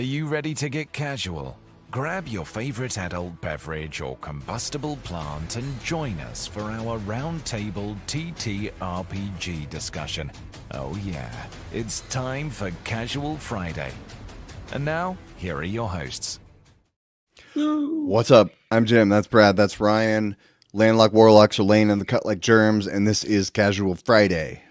Are you ready to get casual? Grab your favorite adult beverage or combustible plant and join us for our roundtable TTRPG discussion. Oh yeah, it's time for Casual Friday. And now, here are your hosts. What's up? I'm Jim. That's Brad. That's Ryan. Landlocked Warlocks are laying in the cut like germs, and this is Casual Friday.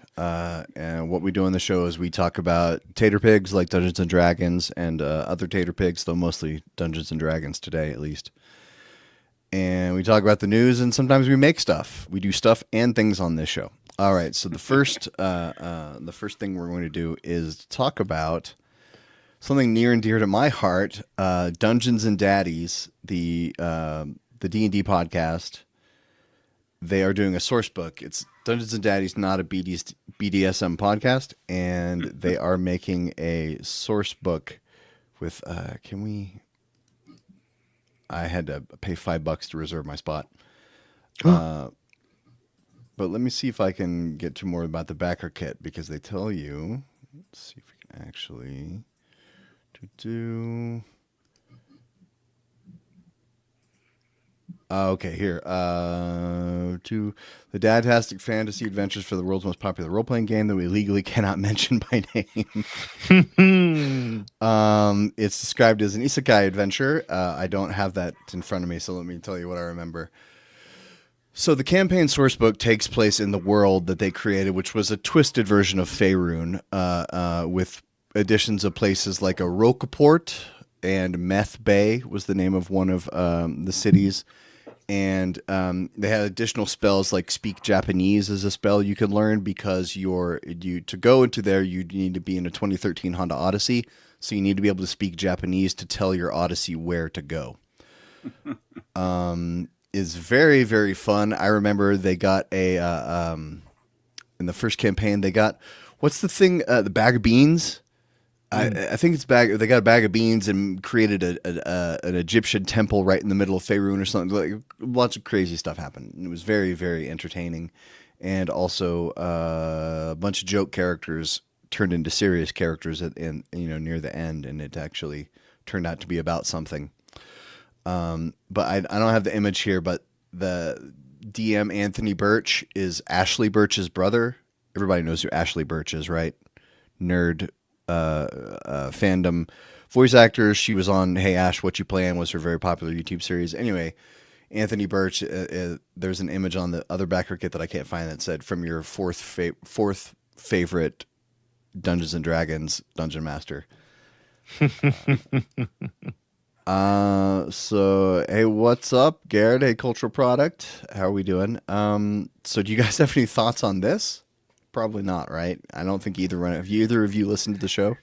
And what we do on the show is we talk about tater pigs like Dungeons and Dragons and other tater pigs, though mostly Dungeons and Dragons today at least. And we talk about the news, and sometimes we make stuff. We do stuff and things on this show. All right. So the first thing we're going to do is talk about something near and dear to my heart, Dungeons and Daddies, the D&D podcast. They are doing a source book. It's Dungeons and Daddies, not a BDSM podcast, and they are making a source book with. I had to pay $5 to reserve my spot. But let me see if I can get to more about the backer kit because they tell you. Let's see if we can actually do. Okay, here. To the Dadtastic Fantasy Adventures for the world's most popular role-playing game that we legally cannot mention by name. It's described as an isekai adventure. I don't have that in front of me, so let me tell you what I remember. So the campaign sourcebook takes place in the world that they created, which was a twisted version of Faerun, with additions of places like Rokaport and Meth Bay was the name of one of the cities. And they had additional spells like Speak Japanese as a spell you can learn because to go into there, you need to be in a 2013 Honda Odyssey. So you need to be able to speak Japanese to tell your Odyssey where to go. Is very, very fun. I remember they got in the first campaign, they got, what's the thing? The bag of beans. I think it's they got a bag of beans and created an Egyptian temple right in the middle of Faerun or something. Like lots of crazy stuff happened. It was very, very entertaining, and also a bunch of joke characters turned into serious characters near the end, and it actually turned out to be about something. But I don't have the image here, but the DM Anthony Birch is Ashley Birch's brother. Everybody knows who Ashley Birch is, right? Nerd. Fandom voice actor. She was on Hey Ash, What You Plan was her very popular YouTube series. Anyway, Anthony Birch, there's an image on the other backer kit that I can't find that said from your fourth favorite Dungeons and Dragons Dungeon Master. So hey, what's up, Garrett? Hey, Cultural Product, how are we doing? So do you guys have any thoughts on this? Probably not, right? I don't think either one. Have either of you listened to the show?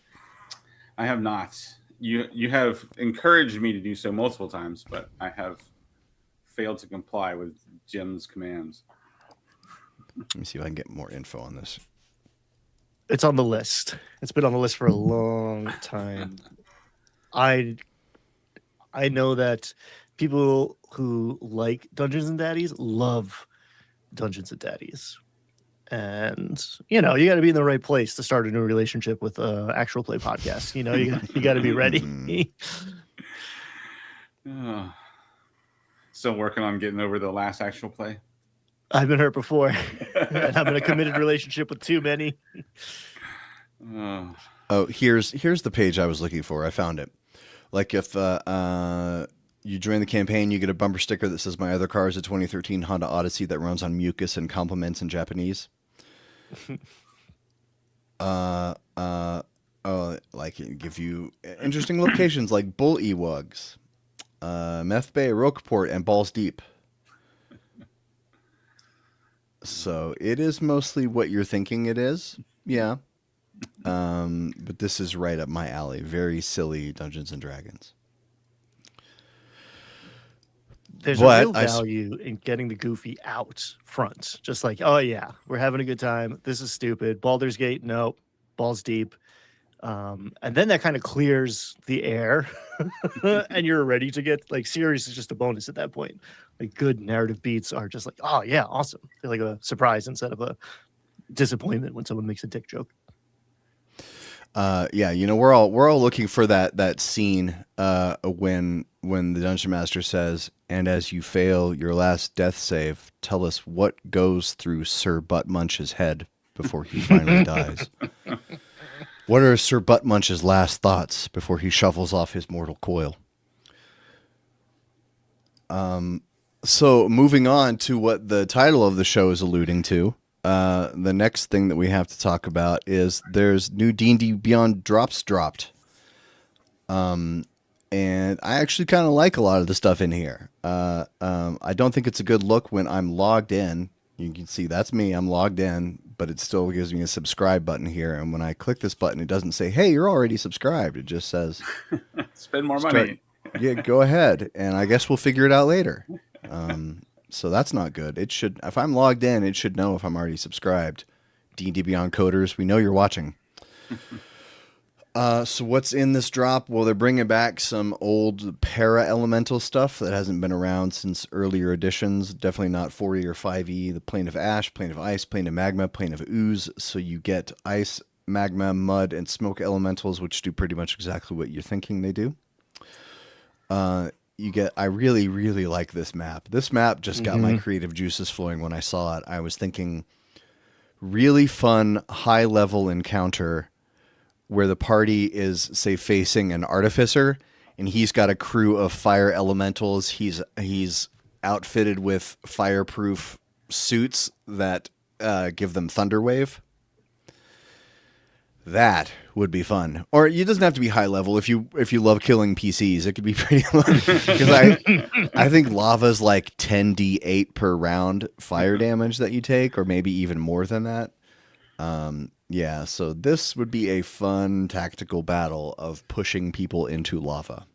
I have not. You have encouraged me to do so multiple times, but I have failed to comply with Jim's commands. Let me see if I can get more info on this. It's on the list. It's been on the list for a long time. I know that people who like Dungeons and Daddies love Dungeons and Daddies. And you got to be in the right place to start a new relationship with actual play podcast. You got to be ready. Still working on getting over the last actual play. I've been hurt before, and I'm in a committed relationship with too many. Oh, here's the page I was looking for. I found it. Like if you join the campaign, you get a bumper sticker that says, "My other car is a 2013 Honda Odyssey that runs on mucus and compliments in Japanese." Like it give you interesting locations like Bull Ewogs, Meth Bay, Rokaport, and Balls Deep. So it is mostly what you're thinking it is, yeah. But this is right up my alley. Very silly Dungeons and Dragons. There's a real value in getting the goofy out front. Just like, oh yeah, we're having a good time. This is stupid. Baldur's Gate, nope. Balls Deep. And then that kind of clears the air and you're ready to get like serious is just a bonus at that point. Like good narrative beats are just like, oh yeah, awesome. They're like a surprise instead of a disappointment when someone makes a dick joke. Yeah, we're all looking for that scene when the dungeon master says, "And as you fail your last death save, tell us what goes through Sir Butt Munch's head before he finally dies. What are Sir Butt Munch's last thoughts before he shuffles off his mortal coil?" So moving on to what the title of the show is alluding to. The next thing that we have to talk about is there's new D&D Beyond drops dropped. And I actually kind of like a lot of the stuff in here. I don't think it's a good look when I'm logged in. You can see that's me. I'm logged in, but it still gives me a subscribe button here. And when I click this button, it doesn't say, "Hey, you're already subscribed." It just says, "Spend more money." Yeah, go ahead. And I guess we'll figure it out later. So that's not good. It should, if I'm logged in, it should know if I'm already subscribed. D&D Beyond coders, we know you're watching. So what's in this drop? Well, they're bringing back some old para-elemental stuff that hasn't been around since earlier editions. Definitely not 4E or 5E. The Plane of Ash, Plane of Ice, Plane of Magma, Plane of Ooze. So you get ice, magma, mud, and smoke elementals, which do pretty much exactly what you're thinking they do. I really, really like this map. This map just got my creative juices flowing when I saw it. I was thinking really fun, high-level encounter where the party is, say, facing an artificer, and he's got a crew of fire elementals. He's outfitted with fireproof suits that give them thunder wave. That would be fun. Or it doesn't have to be high level. If you love killing PCs, it could be pretty low. Because I think lava's like 10d8 per round fire damage that you take, or maybe even more than that. Yeah, so this would be a fun tactical battle of pushing people into lava.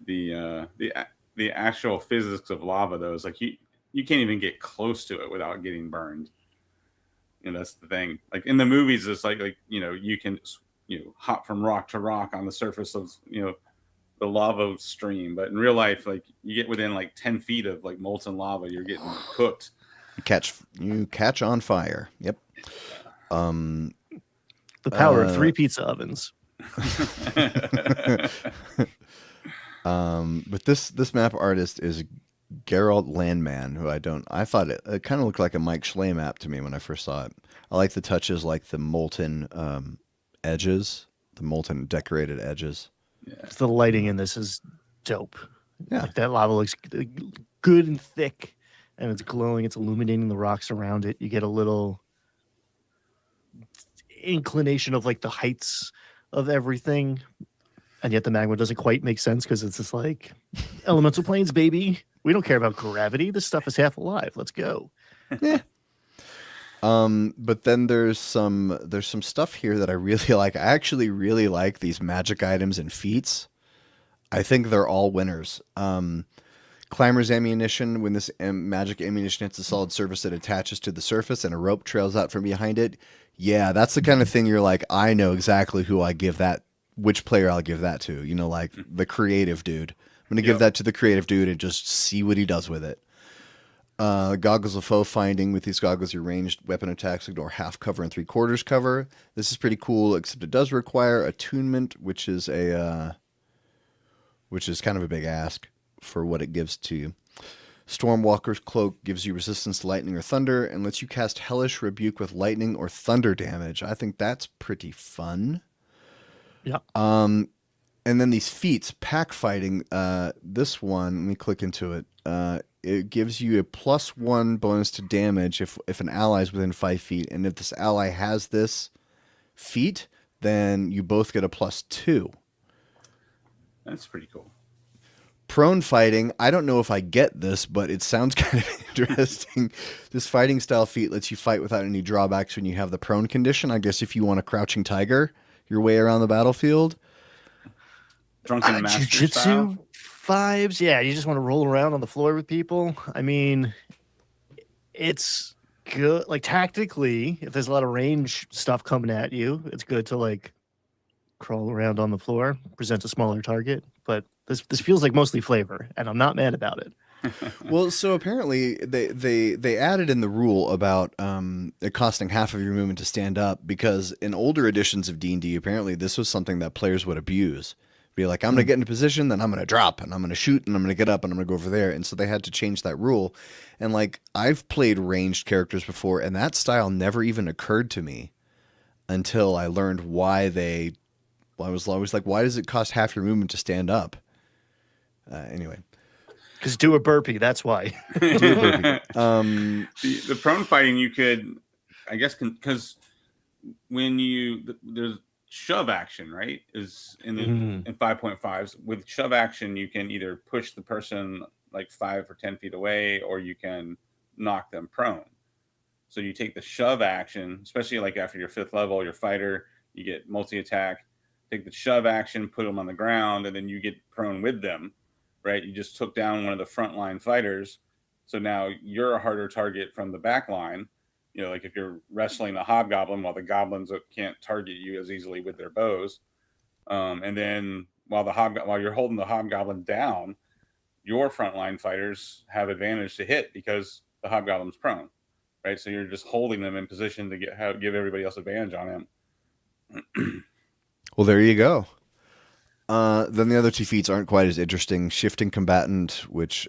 The actual physics of lava, though, is like you can't even get close to it without getting burned. That's the thing. Like in the movies, it's like you can hop from rock to rock on the surface of the lava stream, but in real life, like you get within like 10 feet of like molten lava, you're getting cooked. You catch on fire. Yep. The power of 3 pizza ovens. But this map artist is Geralt Landman, who I thought it kind of looked like a Mike Schley map to me when I first saw it. I like the touches, like the molten edges, the molten decorated edges. Yeah. The lighting in this is dope. Yeah. Like that lava looks good and thick, and it's glowing. It's illuminating the rocks around it. You get a little inclination of like the heights of everything, and yet the magma doesn't quite make sense because it's just like elemental planes, baby. We don't care about gravity. This stuff is half alive. Let's go. Yeah. But then there's some stuff here that I really like. I actually really like these magic items and feats. I think they're all winners. Climber's ammunition, when this magic ammunition hits a solid surface, it attaches to the surface and a rope trails out from behind it. Yeah, that's the kind of thing you're like, I know exactly who I give that, which player I'll give that to. Like the creative dude. I'm going to give that to the creative dude and just see what he does with it. Goggles of foe finding. With these goggles, your ranged weapon attacks ignore half cover and 3/4 cover. This is pretty cool, except it does require attunement, which is kind of a big ask for what it gives to you. Stormwalker's Cloak gives you resistance to lightning or thunder and lets you cast Hellish Rebuke with lightning or thunder damage. I think that's pretty fun. Yeah. And then these feats, pack fighting, this one, let me click into it. It gives you a +1 bonus to damage if an ally is within 5 feet. And if this ally has this feat, then you both get a +2. That's pretty cool. Prone fighting, I don't know if I get this, but it sounds kind of interesting. This fighting style feat lets you fight without any drawbacks when you have the prone condition. I guess if you want a crouching tiger your way around the battlefield. Drunken master Jiu-jitsu style. vibes. Yeah, you just want to roll around on the floor with people. I mean, it's good. Like tactically, if there's a lot of range stuff coming at you, it's good to like crawl around on the floor, present a smaller target. But this feels like mostly flavor, and I'm not mad about it. Well, so apparently they added in the rule about it costing half of your movement to stand up because in older editions of D&D, apparently this was something that players would abuse. Be like, I'm going to get into position, then I'm going to drop, and I'm going to shoot, and I'm going to get up, and I'm going to go over there. And so they had to change that rule. And like, I've played ranged characters before, and that style never even occurred to me until I learned why they. Well, I was always like, why does it cost half your movement to stand up? Anyway. Because do a burpee, that's why. The prone fighting, you could, I guess, because when there's shove action, right? Is in 5.5s. With shove action, you can either push the person like 5 or 10 feet away, or you can knock them prone. So you take the shove action, especially like after your 5th level, your fighter, you get multi-attack. Take the shove action, put them on the ground, and then you get prone with them, right? You just took down one of the frontline fighters. So now you're a harder target from the back line. You know, like if you're wrestling a hobgoblin, while the goblins can't target you as easily with their bows. And then while you're holding the hobgoblin down, your frontline fighters have advantage to hit because the hobgoblin's prone, right? So you're just holding them in position to give everybody else advantage on him. Well, there you go. Then the other 2 feats aren't quite as interesting. Shifting Combatant, which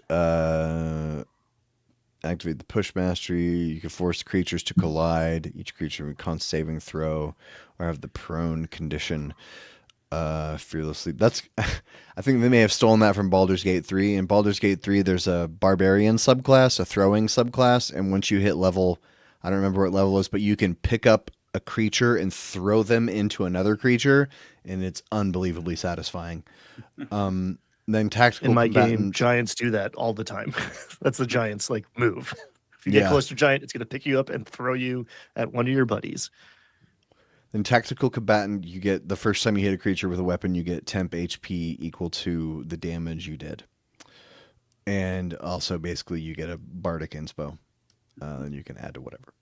activate the push mastery. You can force creatures to collide. Each creature with con saving throw, or have the prone condition. Fearlessly. That's. I think they may have stolen that from Baldur's Gate 3. In Baldur's Gate 3, there's a barbarian subclass, a throwing subclass, and once you hit level, I don't remember what level it is, but you can pick up a creature and throw them into another creature, and it's unbelievably satisfying. Then tactical In my combatant, game, giants do that all the time. That's the giants like move. If you get close to a giant, it's going to pick you up and throw you at one of your buddies. Then tactical combatant, you get the first time you hit a creature with a weapon, you get temp HP equal to the damage you did, and also basically you get a bardic inspo, and you can add to whatever.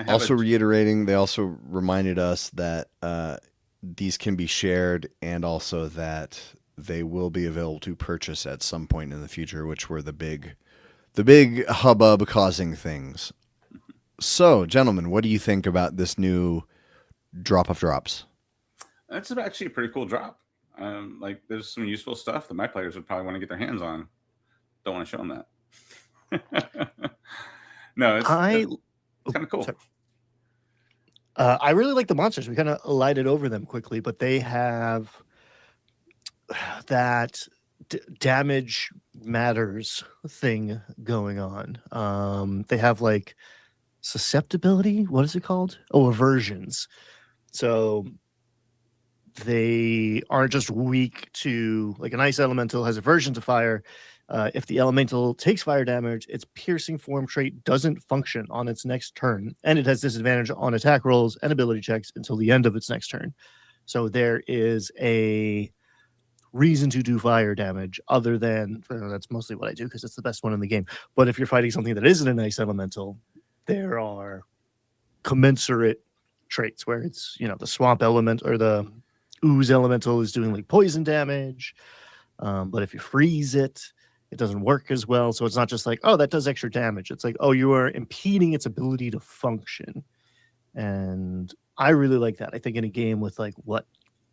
Also reiterating, they also reminded us that these can be shared, and also that they will be available to purchase at some point in the future, which were the big hubbub causing things. So, gentlemen, what do you think about this new drop of drops? That's actually a pretty cool drop. Like, there's some useful stuff that my players would probably want to get their hands on. Don't want to show them that. No, it's kind of cool. Sorry. I really like the monsters. We kind of lighted over them quickly, but they have that damage matters thing going on. They have like susceptibility. What is it called? Oh, aversions. So they aren't just weak to, like, an ice elemental has aversion to fire. If the elemental takes fire damage, its piercing form trait doesn't function on its next turn, and it has disadvantage on attack rolls and ability checks until the end of its next turn. So there is a reason to do fire damage other than, that's mostly what I do because it's the best one in the game. But if you're fighting something that isn't a nice elemental, there are commensurate traits where it's, the swamp element or the ooze elemental is doing like poison damage. But if you freeze it, it doesn't work as well. So it's not just like, oh, that does extra damage. It's like, oh, you are impeding its ability to function. And I really like that. I think in a game with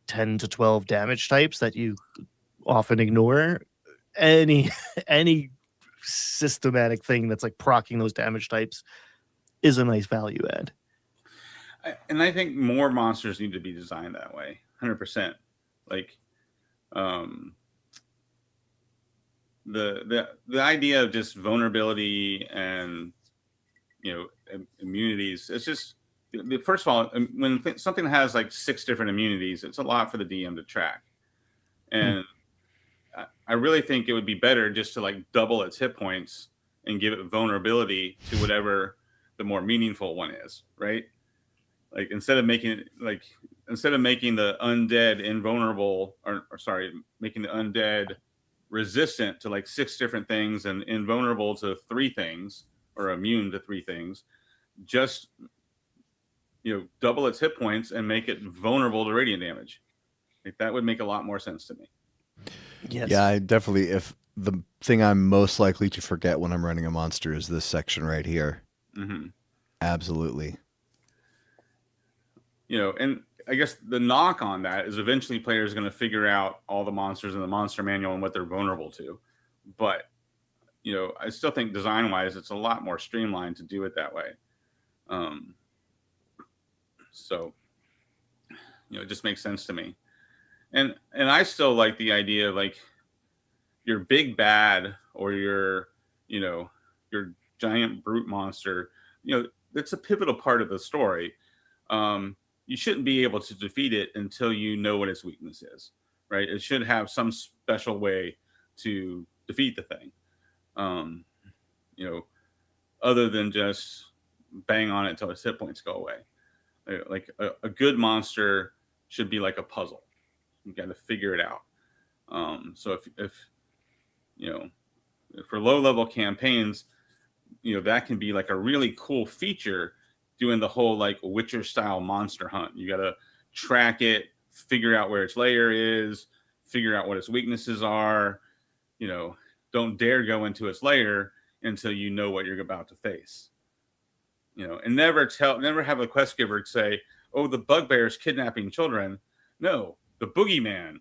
10 to 12 damage types that you often ignore, any systematic thing that's like proccing those damage types is a nice value add. And I think more monsters need to be designed that way. 100%. Like, the idea of just vulnerability and immunities, it's just, first of all, when something has like 6 different immunities, it's a lot for the DM to track. And I really think it would be better just to like double its hit points and give it vulnerability to whatever the more meaningful one is, right? Like instead of making the undead invulnerable, making the undead resistant to like 6 different things and invulnerable to 3 things or immune to 3 things, just double its hit points and make it vulnerable to radiant damage. Like that would make a lot more sense to me. Yes. Yeah, I definitely. If the thing I'm most likely to forget when I'm running a monster is this section right here. Hmm. Absolutely. And I guess the knock on that is eventually players are going to figure out all the monsters in the monster manual and what they're vulnerable to. But I still think design wise, it's a lot more streamlined to do it that way. Um, so it just makes sense to me. And I still like the idea of like your big bad or your giant brute monster. That's a pivotal part of the story. You shouldn't be able to defeat it until you know what its weakness is, right? It should have some special way to defeat the thing. Um, Other than just bang on it until its hit points go away. Like a good monster should be like a puzzle. You got to figure it out. So if for low level campaigns, that can be like a really cool feature doing the whole like Witcher style monster hunt. You got to track it, figure out where its lair is, figure out what its weaknesses are. Don't dare go into its lair until you know what you're about to face. And never have a quest giver say, "Oh, the bugbear is kidnapping children." No, the boogeyman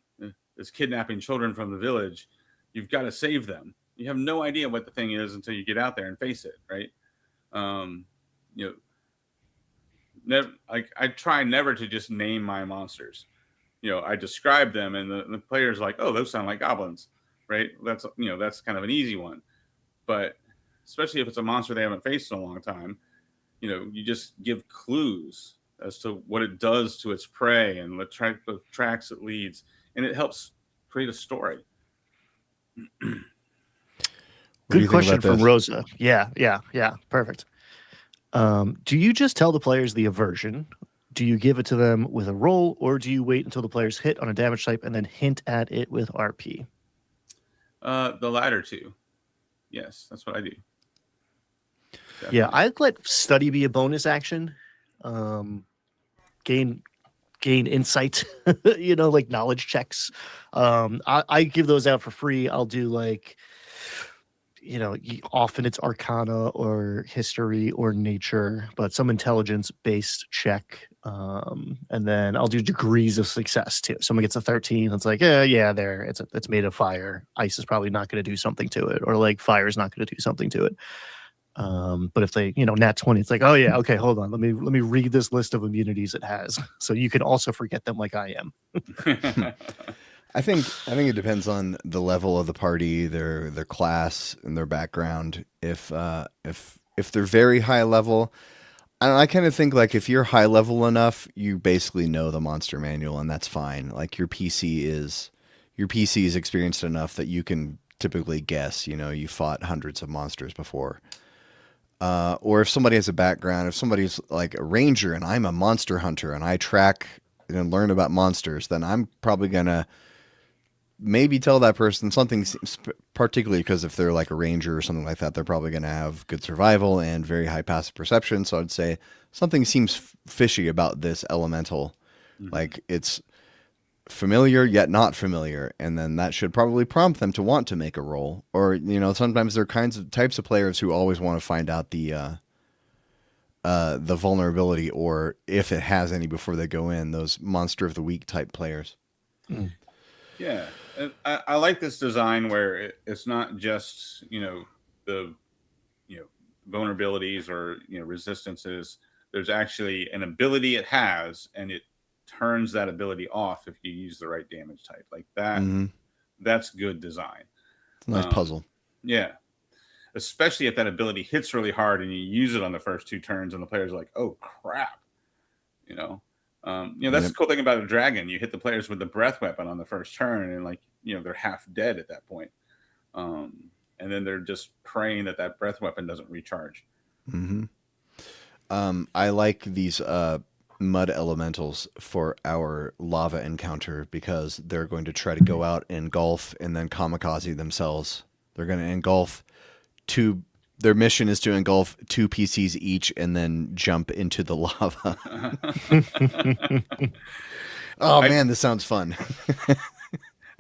is kidnapping children from the village. You've got to save them. You have no idea what the thing is until you get out there and face it, right? Never. I try never to just name my monsters. I describe them, and the player's like, "Oh, those sound like goblins," right? That's kind of an easy one. But especially if it's a monster they haven't faced in a long time, you just give clues as to what it does to its prey and the tracks it leads, and it helps create a story. Good question from Rosa. Yeah. Perfect. Do you just tell the players the aversion? Do you give it to them with a roll, or do you wait until the players hit on a damage type and then hint at it with RP? The latter two. Yes, that's what I do. Definitely. Yeah, I'd let study be a bonus action. Gain insight, like knowledge checks. I give those out for free. I'll do like, often it's Arcana or History or Nature, but some intelligence based check. And then I'll do degrees of success too. Someone gets a 13. It's like, there. It's made of fire. Ice is probably not going to do something to it, or like fire is not going to do something to it. But if they, nat 20, it's like, oh yeah, okay, hold on. Let me read this list of immunities it has. So you can also forget them like I am. I think it depends on the level of the party, their class, and their background. If they're very high level, I kind of think like if you're high level enough, you basically know the monster manual, and that's fine. Like your PC is experienced enough that you can typically guess. You fought hundreds of monsters before. Or if somebody has a background, if somebody's like a ranger and I'm a monster hunter and I track and learn about monsters, then I'm probably gonna maybe tell that person something, particularly because if they're like a ranger or something like that, they're probably going to have good survival and very high passive perception. So I'd say something seems fishy about this elemental. Mm-hmm. Like it's familiar yet not familiar, and then that should probably prompt them to want to make a roll. Or sometimes there are types of players who always want to find out the vulnerability, or if it has any, before they go in. Those monster of the week type players. Mm. Yeah, I like this design where it's not just the vulnerabilities or resistances. There's actually an ability it has, and it turns that ability off if you use the right damage type. Like that. Mm-hmm. That's good design. It's a nice puzzle. Yeah, especially if that ability hits really hard and you use it on the first 2 turns, and the player's like, "Oh crap," that's the cool thing about a dragon. You hit the players with the breath weapon on the first turn, and they're half dead at that point. And then they're just praying that breath weapon doesn't recharge. Mm-hmm. I like these mud elementals for our lava encounter because they're going to try to go out, engulf, and then kamikaze themselves. They're going to engulf 2. Their mission is to engulf 2 PCs each and then jump into the lava. Man, this sounds fun.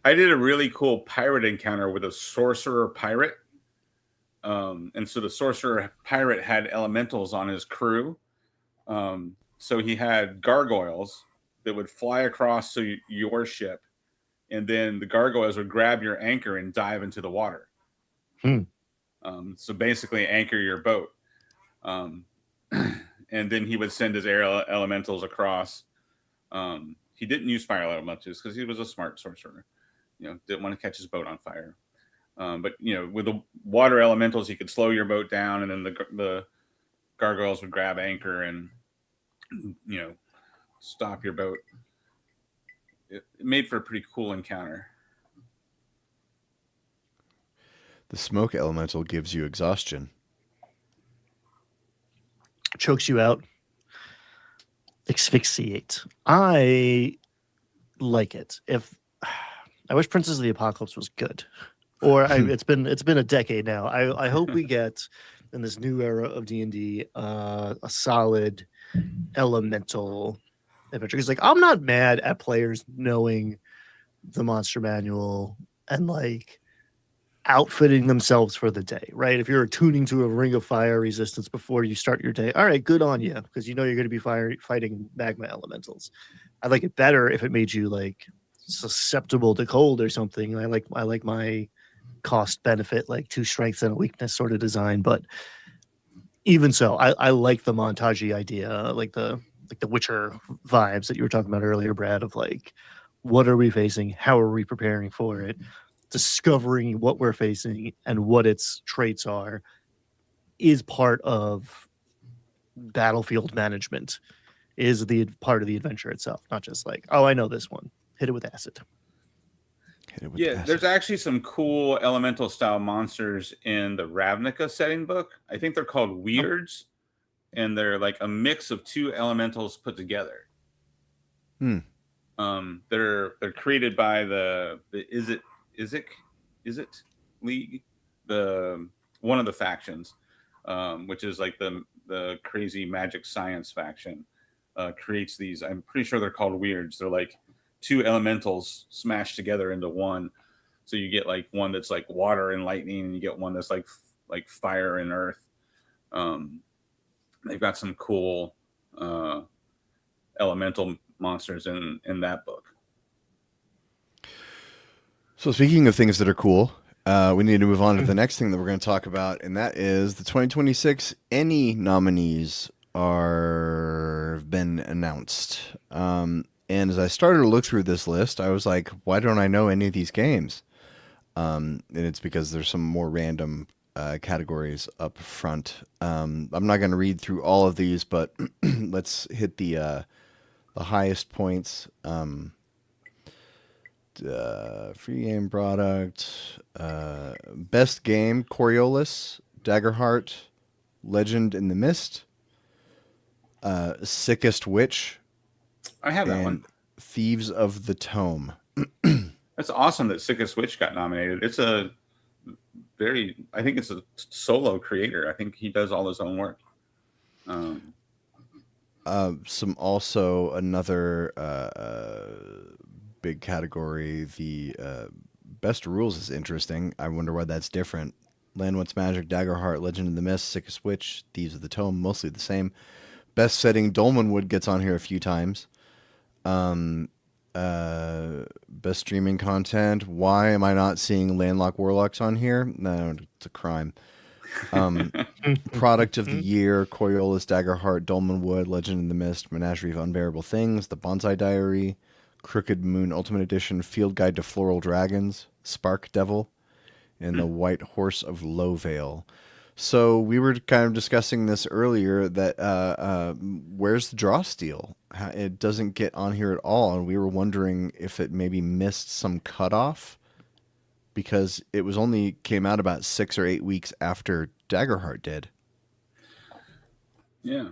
I did a really cool pirate encounter with a sorcerer pirate. And so the sorcerer pirate had elementals on his crew. So he had gargoyles that would fly across to your ship, and then the gargoyles would grab your anchor and dive into the water. So basically, anchor your boat. And then he would send his air elementals across. He didn't use fire elementals because he was a smart sorcerer. Didn't want to catch his boat on fire. But with the water elementals, he could slow your boat down, and then the gargoyles would grab anchor and stop your boat. It made for a pretty cool encounter. The smoke elemental gives you exhaustion. Chokes you out. Asphyxiate. I like it. I wish Princess of the Apocalypse was good. It's been a decade now. I hope we get in this new era of D&D a solid elemental adventure. Because I'm not mad at players knowing the monster manual and like outfitting themselves for the day, right? If you're attuning to a ring of fire resistance before you start your day, all right, good on you, because you're going to be fighting magma elementals. I'd like it better if it made you like susceptible to cold or something. I like my cost benefit, like 2 strengths and a weakness sort of design. But even so, I like the montage idea, like the Witcher vibes that you were talking about earlier, Brad, of like, what are we facing? How are we preparing for it? Discovering what we're facing and what its traits are is part of battlefield management, is the part of the adventure itself, not just like, oh, I know this one. Hit it with acid. There's actually some cool elemental style monsters in the Ravnica setting book. I think they're called Weirds, and they're like a mix of 2 elementals put together. They're created by the Izzet League, one of the factions, which is like the crazy magic science faction, creates these. I'm pretty sure they're called Weirds. They're like 2 elementals smashed together into one. So you get like one that's like water and lightning, and you get one that's like fire and earth. They've got some cool elemental monsters in that book. So speaking of things that are cool, we need to move on to the next thing that we're going to talk about, and that is the 2026 ENnie nominees are been announced. And as I started to look through this list, I was like, why don't I know any of these games? And it's because there's some more random categories up front. I'm not going to read through all of these, but let's hit the highest points. Free game product. Best game, Coriolis, Daggerheart, Legend in the Mist, Sickest Witch, I have that one. Thieves of the Tome. That's awesome that Sickest Witch got nominated. It's I think it's a solo creator. I think he does all his own work. Another big category, the best rules is interesting. I wonder why that's different. Land Once Magic, Daggerheart, Legend in the Mist, Sickest Witch, Thieves of the Tome, mostly the same. Best setting, Dolmenwood gets on here a few times. Best streaming content. Why am I not seeing Landlocked Warlocks on here? No, it's a crime. Product of the year, Coriolis, Daggerheart, Dolmenwood, Legend in the Mist, Menagerie of Unbearable Things, The Bonsai Diary, Crooked Moon Ultimate Edition, Field Guide to Floral Dragons, Spark Devil, and The White Horse of Lowvale. So we were kind of discussing this earlier, that where's the Draw Steel? It doesn't get on here at all, and we were wondering if it maybe missed some cutoff because it was only came out about 6 or 8 weeks after Daggerheart did. Yeah.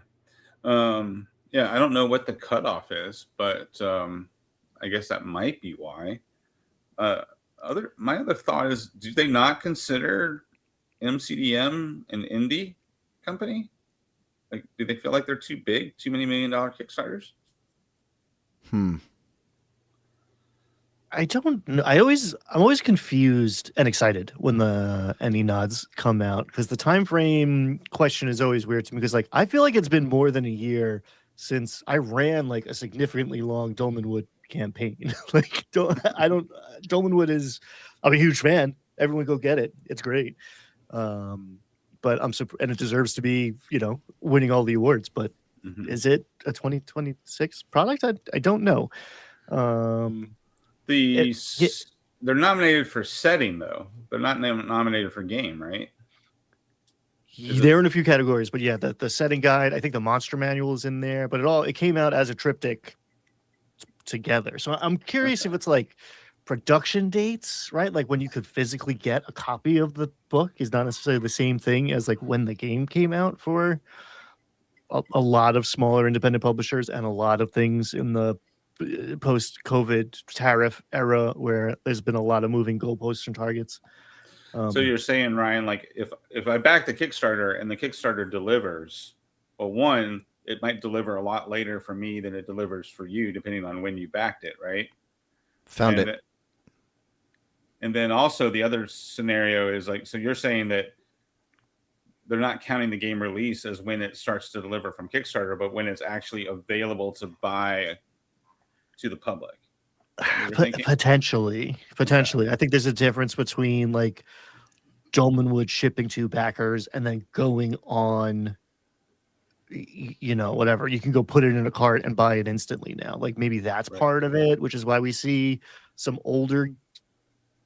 I don't know what the cutoff is, but I guess that might be why. My other thought is, do they not consider MCDM an indie company? Like, do they feel like they're too big, too many $1 million Kickstarters? I don't know. I'm always confused and excited when the any nods come out because the time frame question is always weird to me because like I feel like it's been more than a year since I ran like a significantly long Dolmenwood campaign. Like I don't Dolmenwood is I'm a huge fan. Everyone go get it. It's great. But and it deserves to be, winning all the awards, but Mhm. is it a 2026 product? I don't know. The Yeah. They're nominated for setting though. They're not nominated for game, right? Is it- They're in a few categories, but yeah, the setting guide, I think the monster manual is in there, but it came out as a triptych together. So I'm curious if it's like production dates, right? Like when you could physically get a copy of the book is not necessarily the same thing as like when the game came out for a lot of smaller independent publishers and a lot of things in the post-COVID tariff era where there's been a lot of moving goalposts and targets. So you're saying, Ryan, like if I back the Kickstarter and the Kickstarter delivers, well, one, it might deliver a lot later for me than it delivers for you, depending on when you backed it, right? Found and it. And then also the other scenario is like, so you're saying that they're not counting the game release as when it starts to deliver from Kickstarter, but when it's actually available to buy to the public. Potentially. I think there's a difference between like Dolmenwood shipping to backers and then going on, whatever. You can go put it in a cart and buy it instantly now. Like maybe that's Right. part of it, which is why we see some older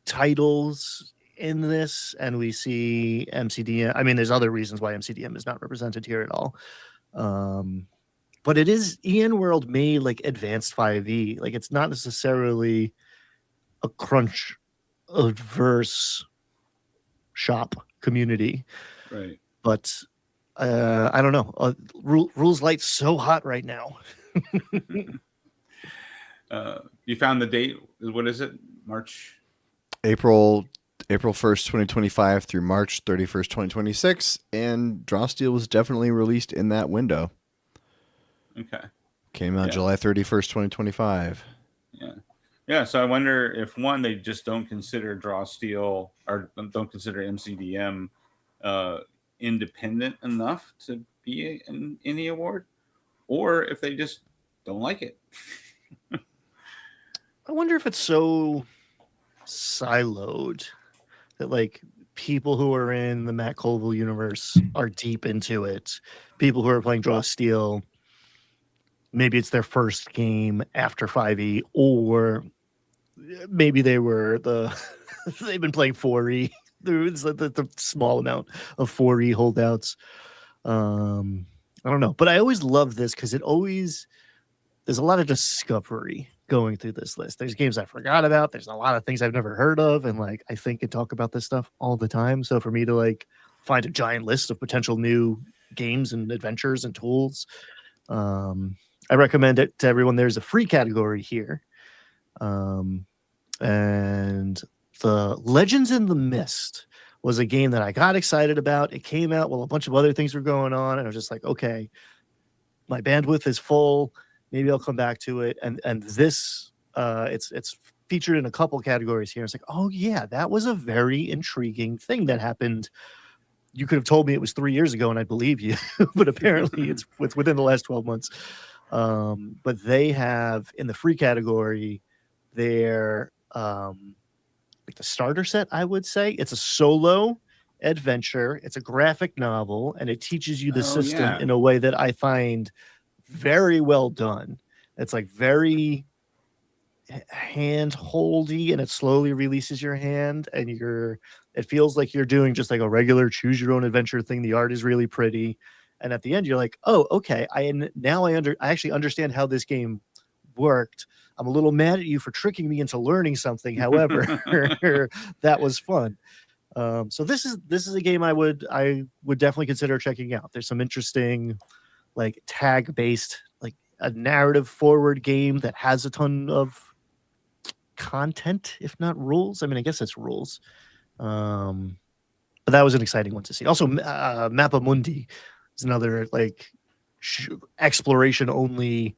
titles in this and we see MCDM. I mean, there's other reasons why MCDM is not represented here at all. But it is EN World made like advanced 5e. Like it's not necessarily a crunch adverse shop community. Right. But I don't know. Rules Light's so hot right now. You found the date. What is it? March? April 1st, 2025 through March 31st, 2026. And Drawsteel was definitely released in that window. Okay. Came out July 31st, 2025. Yeah. Yeah. So I wonder if one, they just don't consider Drawsteel or don't consider MCDM independent enough to be in any award, or if they just don't like it. I wonder if it's so siloed that like people who are in the Matt Colville universe are deep into it. People who are playing Drawsteel, maybe it's their first game after 5e, or maybe they've been playing 4e. There's the small amount of 4e holdouts. I don't know, but I always love this because there's a lot of discovery going through this list. There's games I forgot about. There's a lot of things I've never heard of, and like I think and talk about this stuff all the time. So for me to like find a giant list of potential new games and adventures and tools, I recommend it to everyone. There's a free category here, and the Legends in the Mist was a game that I got excited about. It came out while a bunch of other things were going on, and I was just like, okay, my bandwidth is full. Maybe I'll come back to it. And this, it's featured in a couple categories here. It's like, oh yeah, that was a very intriguing thing that happened. You could have told me it was 3 years ago, and I believe you, but apparently it's within the last 12 months. But they have in the free category, their like the starter set. I would say it's a solo adventure. It's a graphic novel, and it teaches you the system in a way that I find very well done. It's like very hand holdy, and it slowly releases your hand, and it feels like you're doing just like a regular choose your own adventure thing. The art is really pretty, and at the end you're like, oh, okay, I actually understand how this game worked. I'm a little mad at you for tricking me into learning something. However, that was fun. So this is a game I would definitely consider checking out. There's some interesting like tag based, like a narrative forward game that has a ton of content, if not rules. I mean, I guess it's rules. But that was an exciting one to see. Also, Mappa Mundi is another like exploration only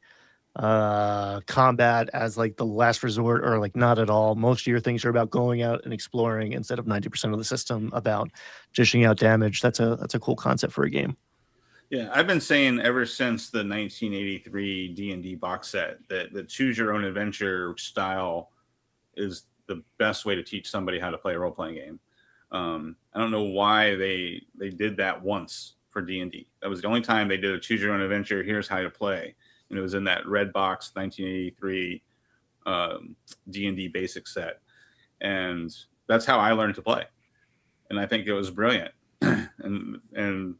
combat as like the last resort, or like not at all. Most of your things are about going out and exploring instead of 90% of the system about dishing out damage. That's a cool concept for a game. Yeah, I've been saying ever since the 1983 D&D box set that the choose your own adventure style is the best way to teach somebody how to play a role-playing game. I don't know why they did that once for D&D. That was the only time they did a choose your own adventure. Here's how to play. And it was in that red box 1983 D&D basic set. And that's how I learned to play. And I think it was brilliant. and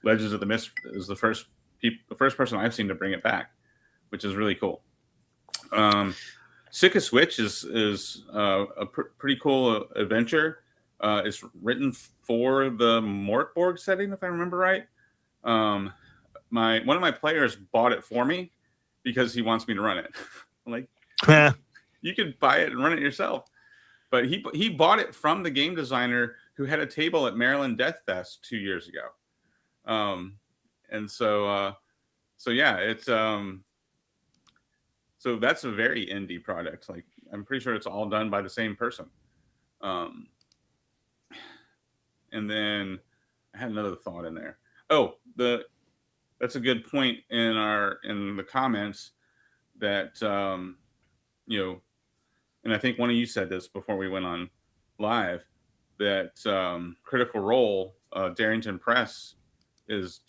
Legends of the Mist is the first person I've seen to bring it back, which is really cool. Sick of Switch is a pretty cool adventure. It's written for the Morkborg setting, if I remember right. One of my players bought it for me because he wants me to run it. I'm like, you could buy it and run it yourself. But he bought it from the game designer who had a table at Maryland Death Fest 2 years ago. And so yeah, it's so that's a very indie product. Like, I'm pretty sure it's all done by the same person. And then I had another thought in there. Oh, that's a good point in the comments that and I think one of you said this before we went on live, that Critical Role, Darrington Press is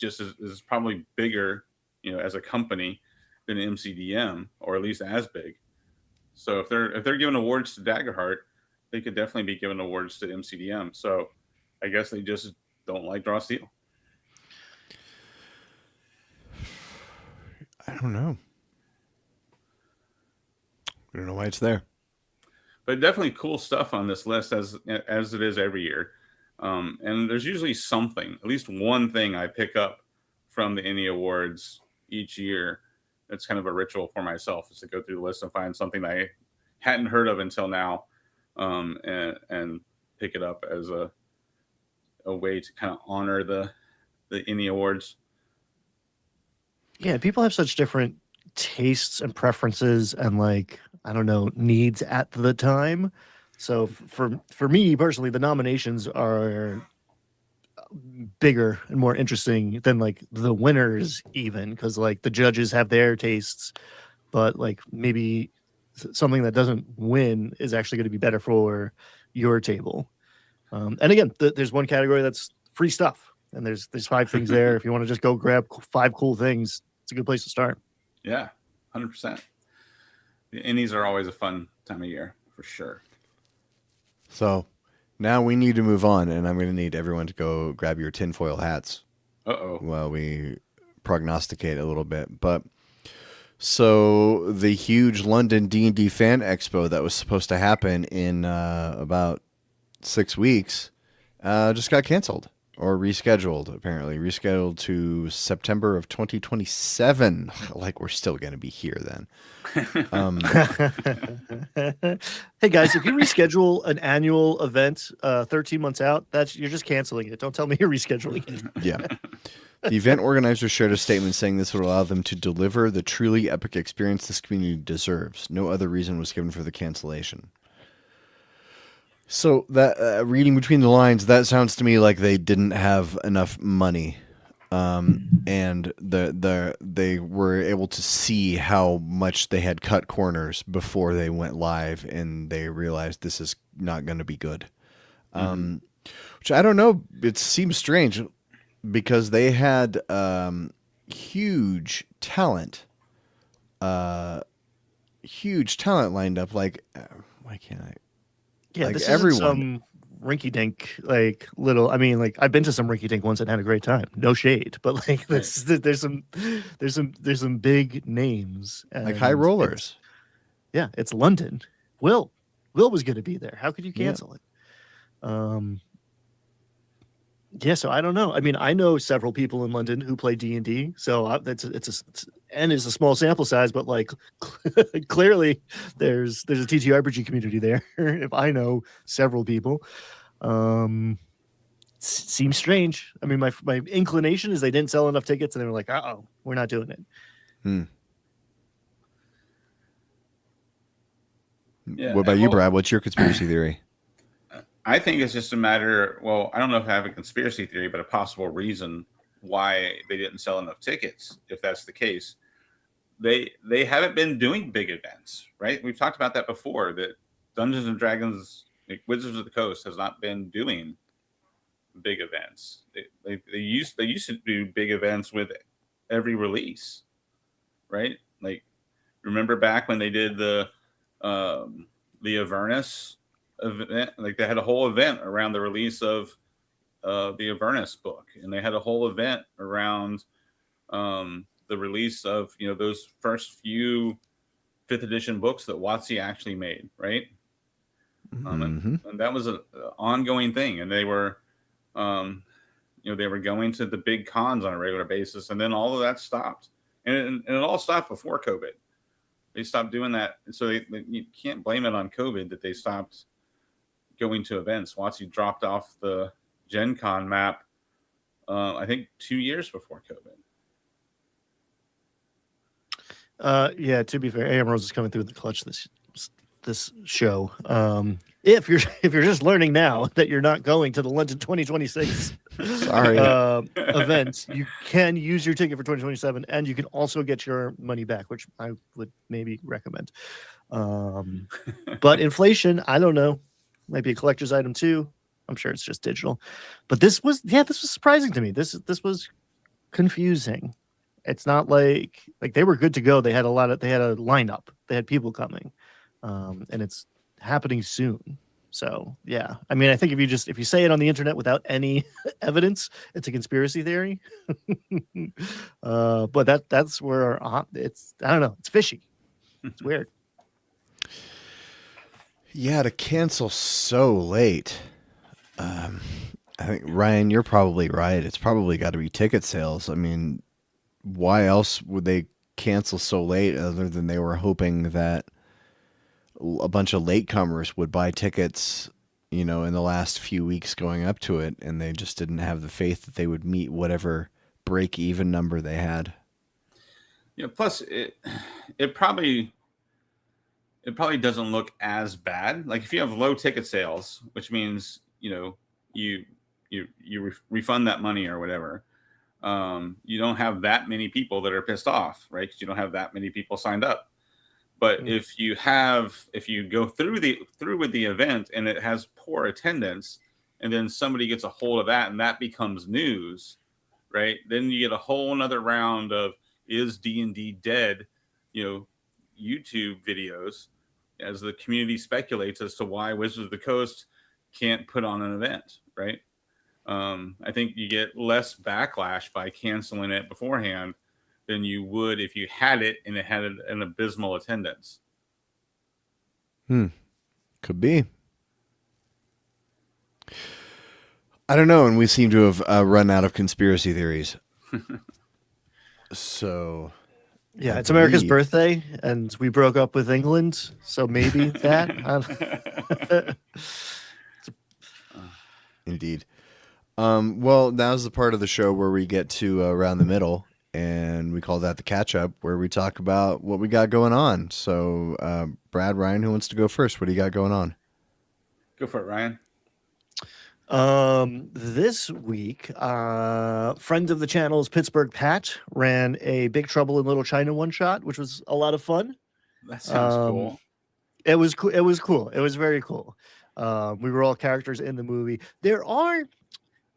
probably bigger, as a company than MCDM, or at least as big. So if they're giving awards to Daggerheart, they could definitely be giving awards to MCDM. So I guess they just don't like Draw Steel. I don't know. I don't know why it's there. But definitely cool stuff on this list, as it is every year. And there's usually something, at least one thing I pick up from the Indie Awards each year. It's kind of a ritual for myself, is to go through the list and find something I hadn't heard of until now, and pick it up as a way to kind of honor the Indie Awards. Yeah, people have such different tastes and preferences and, like, I don't know, needs at the time. So for me personally, the nominations are bigger and more interesting than like the winners, even, because like the judges have their tastes, but like maybe something that doesn't win is actually going to be better for your table. And again, there's one category that's free stuff, and there's 5 things there. If you want to just go grab 5 cool things, it's a good place to start. Yeah, 100%. The Indies are always a fun time of year, for sure. So now we need to move on, and I'm going to need everyone to go grab your tinfoil hats. Uh-oh. While we prognosticate a little bit. But so the huge London D&D Fan Expo that was supposed to happen in about 6 weeks just got canceled or rescheduled, apparently. Rescheduled to September of 2027. Like, we're still going to be here then. Hey guys, if you reschedule an annual event 13 months out, you're just canceling it. Don't tell me you're rescheduling it. Yeah. The event organizers shared a statement saying this would allow them to deliver the truly epic experience this community deserves. No other reason was given for the cancellation. So that reading between the lines, that sounds to me like they didn't have enough money, and they were able to see how much they had cut corners before they went live, and they realized this is not going to be good. Which I don't know. It seems strange because they had huge talent lined up. Like, why can't I? Yeah, like this everyone. isn't some rinky-dink, like, little. I mean, like, I've been to some rinky-dink ones and had a great time. No shade, but like, there's some big names, Like high rollers. It's London. Will was going to be there. How could you cancel it? Yeah, so I don't know. I mean, I know several people in London who play D&D, so it's a small sample size, but like clearly there's a TTRPG community there. If I know several people, seems strange. I mean, my inclination is they didn't sell enough tickets, and they were like, "Uh-oh, we're not doing it." Yeah, What about and you, well, Brad? What's your conspiracy theory? I think it's just a matter. Well, I don't know if I have a conspiracy theory, but a possible reason why they didn't sell enough tickets. If that's the case, they haven't been doing big events, right? We've talked about that before. That Dungeons and Dragons, like Wizards of the Coast, has not been doing big events. They used to do big events with every release, right? Like remember back when they did the Avernus event, like they had a whole event around the release of the Avernus book, and they had a whole event around the release of those first few fifth edition books that WotC actually made, right? And that was an ongoing thing, and they were they were going to the big cons on a regular basis, and then all of that stopped, and it all stopped before COVID. They stopped doing that, so you can't blame it on COVID that they stopped going to events. WotC dropped off the Gen Con map, I think 2 years before COVID. Yeah, to be fair, AM Rose is coming through the clutch this show. If you're just learning now that you're not going to the London 2026 Sorry. event, you can use your ticket for 2027, and you can also get your money back, which I would maybe recommend. But inflation, I don't know, might be a collector's item too. I'm sure it's just digital, but this was surprising to me. This was confusing. It's not like they were good to go. They had a lineup. They had people coming, and it's happening soon. So yeah, I mean, I think if you say it on the internet without any evidence, it's a conspiracy theory. But that's where it's. I don't know. It's fishy. It's weird. Yeah, to cancel so late. I think Ryan, you're probably right. It's probably got to be ticket sales. I mean, why else would they cancel so late other than they were hoping that a bunch of latecomers would buy tickets, in the last few weeks going up to it, and they just didn't have the faith that they would meet whatever break-even number they had. Plus it probably doesn't look as bad. Like if you have low ticket sales, which means you refund that money or whatever. You don't have that many people that are pissed off, right? Because you don't have that many people signed up. But if you go through with the event and it has poor attendance, and then somebody gets a hold of that and that becomes news, right? Then you get a whole nother round of is D&D dead, YouTube videos as the community speculates as to why Wizards of the Coast can't put on an event, right? I think you get less backlash by canceling it beforehand than you would if you had it and it had an abysmal attendance. Could be. I don't know, and we seem to have run out of conspiracy theories. So, yeah, it's America's birthday, and we broke up with England, so maybe that. Indeed. Well, now's the part of the show where we get to around the middle, and we call that the catch up, where we talk about what we got going on. So, Brad, Ryan, who wants to go first? What do you got going on? Go for it, Ryan. This week, friend of the channel's Pittsburgh Pat ran a Big Trouble in Little China one shot, which was a lot of fun. That sounds cool. It was cool. It was cool. It was very cool. We were all characters in the movie.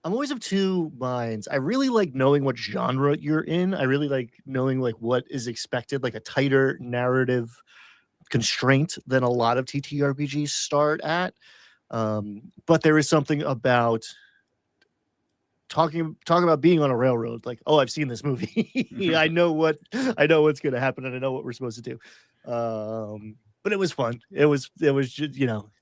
I'm always of two minds. I really like knowing what genre you're in. I really like knowing what is expected, like a tighter narrative constraint than a lot of TTRPGs start at. But there is something about talking about being on a railroad. Like, oh, I've seen this movie. I know what's going to happen, and I know what we're supposed to do. But it was fun. It was just,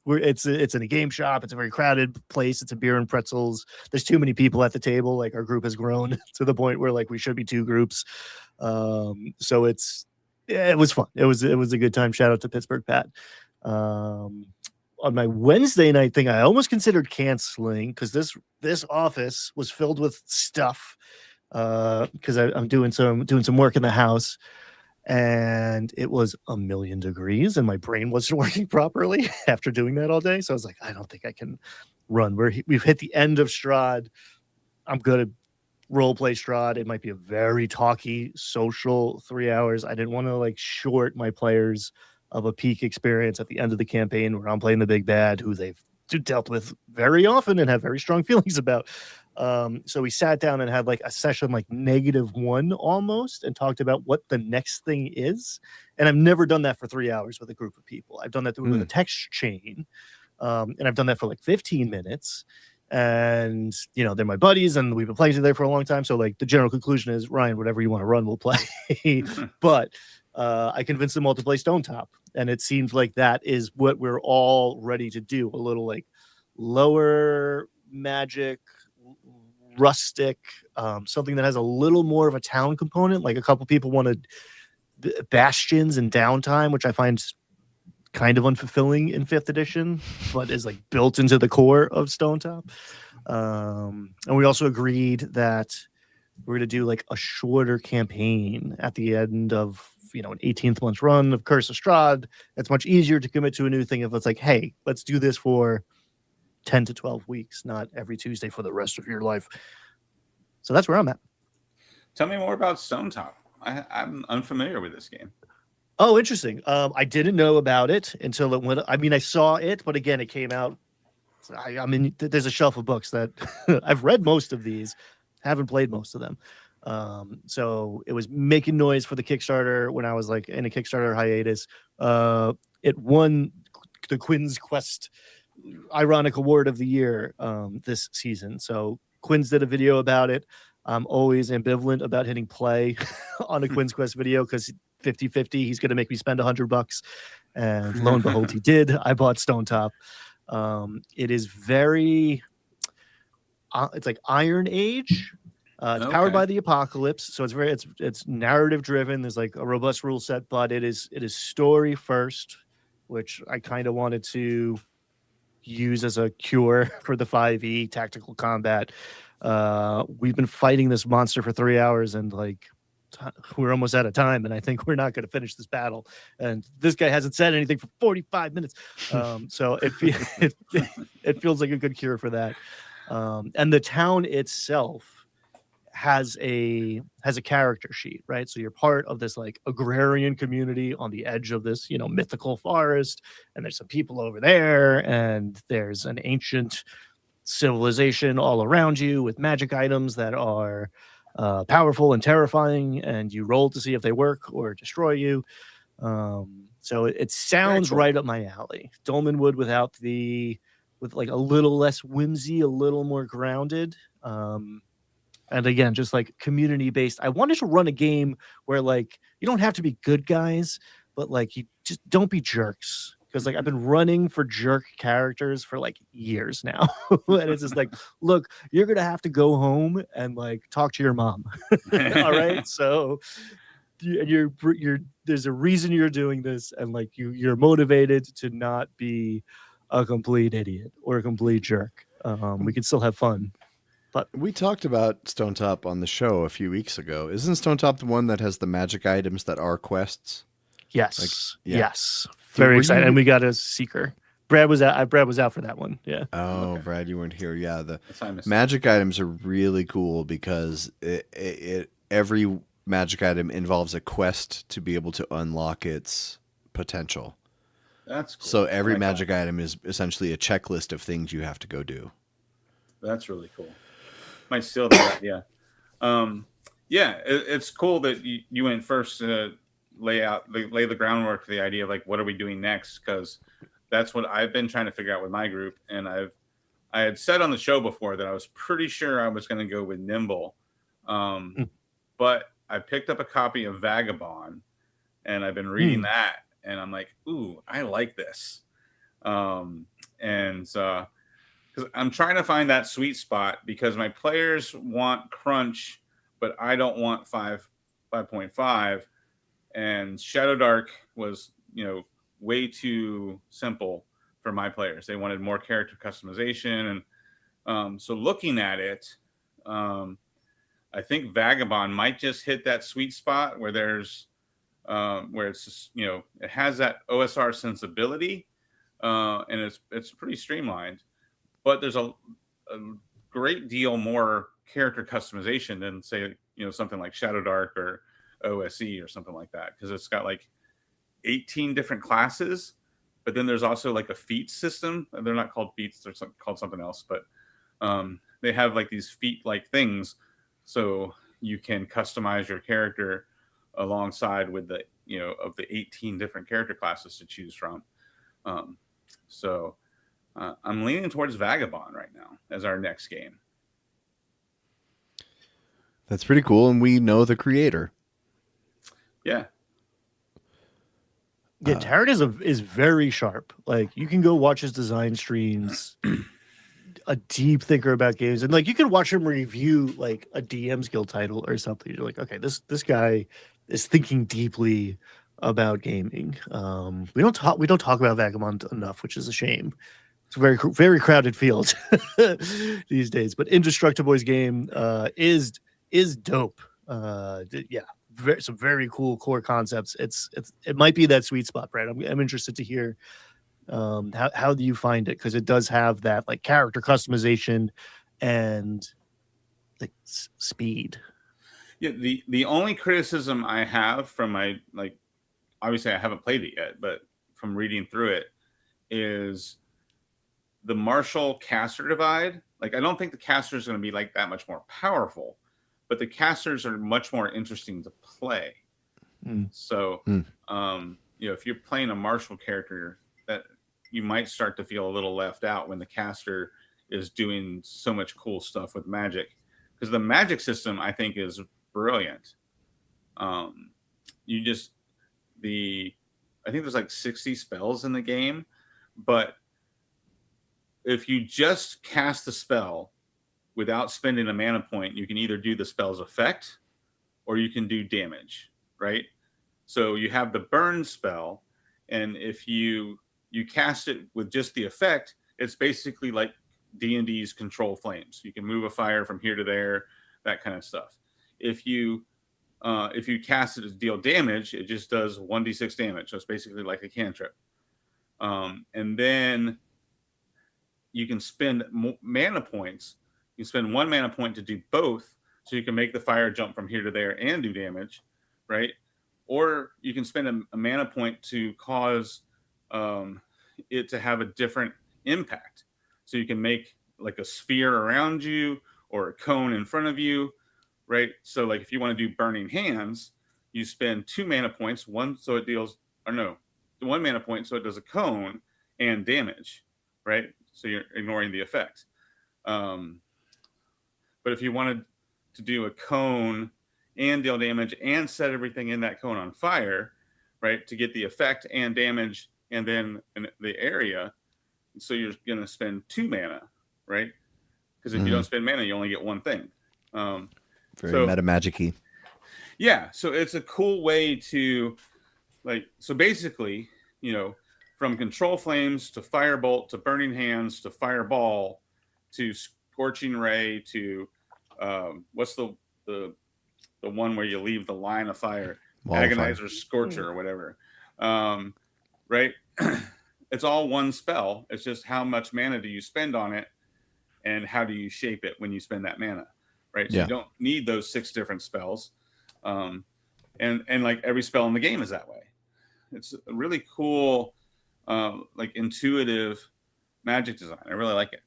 it's in a game shop. It's a very crowded place. It's a beer and pretzels. There's too many people at the table. Like, our group has grown to the point where we should be two groups. So it was fun. It was a good time. Shout out to Pittsburgh Pat. On my Wednesday night thing, I almost considered canceling because this office was filled with stuff because I'm doing some work in the house. and it was a million degrees and my brain wasn't working properly after doing that all day. So I was like, I don't think I can run. We've hit the end of Strahd. I'm good at role play Strahd. It might be a very talky social 3 hours. I didn't want to like short my players of a peak experience at the end of the campaign where I'm playing the big bad who they've dealt with very often and have very strong feelings about. So we sat down and had like a session like -1 almost and talked about what the next thing is. And I've never done that for 3 hours with a group of people. I've done that with a text chain. And I've done that for like 15 minutes. And, you know, they're my buddies and we've been playing together for a long time. So like the general conclusion is, Ryan, whatever you want to run, we'll play. But I convinced them all to play Stone Top. And it seems like that is what we're all ready to do. A little like lower magic, rustic, something that has a little more of a town component. Like a couple people wanted bastions and downtime, which I find kind of unfulfilling in 5th edition, but is like built into the core of Stone Top. And we also agreed that we're going to do like a shorter campaign at the end of, you know, an 18th month run of Curse of Strahd. It's much easier to commit to a new thing if it's like, hey, let's do this for 10 to 12 weeks, not every Tuesday for the rest of your life. So that's where I'm at. Tell me more about Stone Top. I'm unfamiliar with this game. Oh, interesting. I didn't know about it until it went. I mean, I saw it, but again, it came out. I mean, there's a shelf of books that I've read most of these, haven't played most of them. So it was making noise for the Kickstarter when I was like in a Kickstarter hiatus. It won the Quinn's Quest Ironic Award of the Year this season. So Quinn's did a video about it. I'm always ambivalent about hitting play on a Quinn's Quest video because 50-50, he's going to make me spend $100. And lo and behold, he did. I bought Stone Top. It is very, it's like Iron Age. It's powered by the apocalypse, so it's narrative driven. There's like a robust rule set, but it is story first, which I kind of wanted to use as a cure for the 5e tactical combat. We've been fighting this monster for 3 hours, and like we're almost out of time, and I think we're not going to finish this battle. And this guy hasn't said anything for 45 minutes, so it feels like a good cure for that. And the town itself has a character sheet, right? So you're part of this like agrarian community on the edge of this, you know, mythical forest, and there's some people over there, and there's an ancient civilization all around you with magic items that are powerful and terrifying, and you roll to see if they work or destroy you. So it sounds right up my alley. Dolmenwood with like a little less whimsy, a little more grounded. And again, just like community based. I wanted to run a game where like you don't have to be good guys, but like you just don't be jerks. Because like I've been running for jerk characters for like years now. And it's just like, look, you're gonna have to go home and like talk to your mom. All right. So you're there's a reason you're doing this, and like you're motivated to not be a complete idiot or a complete jerk. We can still have fun. But we talked about Stone Top on the show a few weeks ago. Isn't Stone Top the one that has the magic items that are quests? Yes. Yes. Very excited. And we got a seeker. Brad was out for that one. Yeah. Oh, okay. Brad, you weren't here. Yeah. The magic items are really cool because every magic item involves a quest to be able to unlock its potential. That's cool. So every magic item is essentially a checklist of things you have to go do. That's really cool. Might steal that idea. Yeah, it's cool that you went first to lay the groundwork for the idea of like what are we doing next, because that's what I've been trying to figure out with my group. And I had said on the show before that I was pretty sure I was going to go with Nimble, but I picked up a copy of Vagabond and I've been reading that, and I'm like, ooh, I like this, because I'm trying to find that sweet spot, because my players want crunch, but I don't want 5.5. And Shadow Dark was, you know, way too simple for my players. They wanted more character customization. And so looking at it, I think Vagabond might just hit that sweet spot where there's where it's just, it has that OSR sensibility, and it's pretty streamlined, but there's a great deal more character customization than, say, something like Shadow Dark or OSE or something like that, because it's got like 18 different classes, but then there's also like a feat system. They're not called feats, they're called something else, but they have like these feat like things, so you can customize your character alongside with the of the 18 different character classes to choose from. So I'm leaning towards Vagabond right now as our next game. That's pretty cool, and we know the creator. Yeah. Yeah, Taryn is very sharp. Like, you can go watch his design streams. A deep thinker about games, and like you can watch him review like a DM's Guild title or something. You're like, okay, this guy is thinking deeply about gaming. We don't talk about Vagabond enough, which is a shame. It's a very crowded field these days. But Indestructible's game is dope. Some very cool core concepts. It might be that sweet spot, Brad. I'm interested to hear how do you find it, because it does have that like character customization and like speed. Yeah, the only criticism I have from my, like, obviously I haven't played it yet, but from reading through it, is the martial caster divide. Like, I don't think the caster is going to be like that much more powerful, but the casters are much more interesting to play. So if you're playing a martial character, that you might start to feel a little left out when the caster is doing so much cool stuff with magic, because the magic system I think is brilliant. I think there's like 60 spells in the game, but if you just cast the spell without spending a mana point, you can either do the spell's effect or you can do damage, right? So you have the burn spell, and if you cast it with just the effect, it's basically like D&D's Control Flames. You can move a fire from here to there, that kind of stuff. If you cast it to deal damage, it just does 1d6 damage. So it's basically like a cantrip. And then you can spend mana points. You spend 1 mana point to do both, so you can make the fire jump from here to there and do damage, right? Or you can spend a mana point to cause it to have a different impact. So you can make like a sphere around you or a cone in front of you, right? So like if you want to do Burning Hands, you spend 2 mana points, one mana point so it does a cone and damage, right? So you're ignoring the effect. But if you wanted to do a cone and deal damage and set everything in that cone on fire, right, to get the effect and damage and then in the area, so you're going to spend 2 mana, right? Because if you don't spend mana, you only get one thing. Very meta magic-y. Yeah, so it's a cool way to, like, so basically, from Control Flames to Firebolt to Burning Hands to Fireball to Scorching Ray to what's the one where you leave the line of fire? Agonizer, Scorcher, or whatever. Right? It's all one spell. It's just how much mana do you spend on it, and how do you shape it when you spend that mana, right? So you don't need those 6 different spells, and like every spell in the game is that way. It's a really cool, like intuitive magic design. I really like it.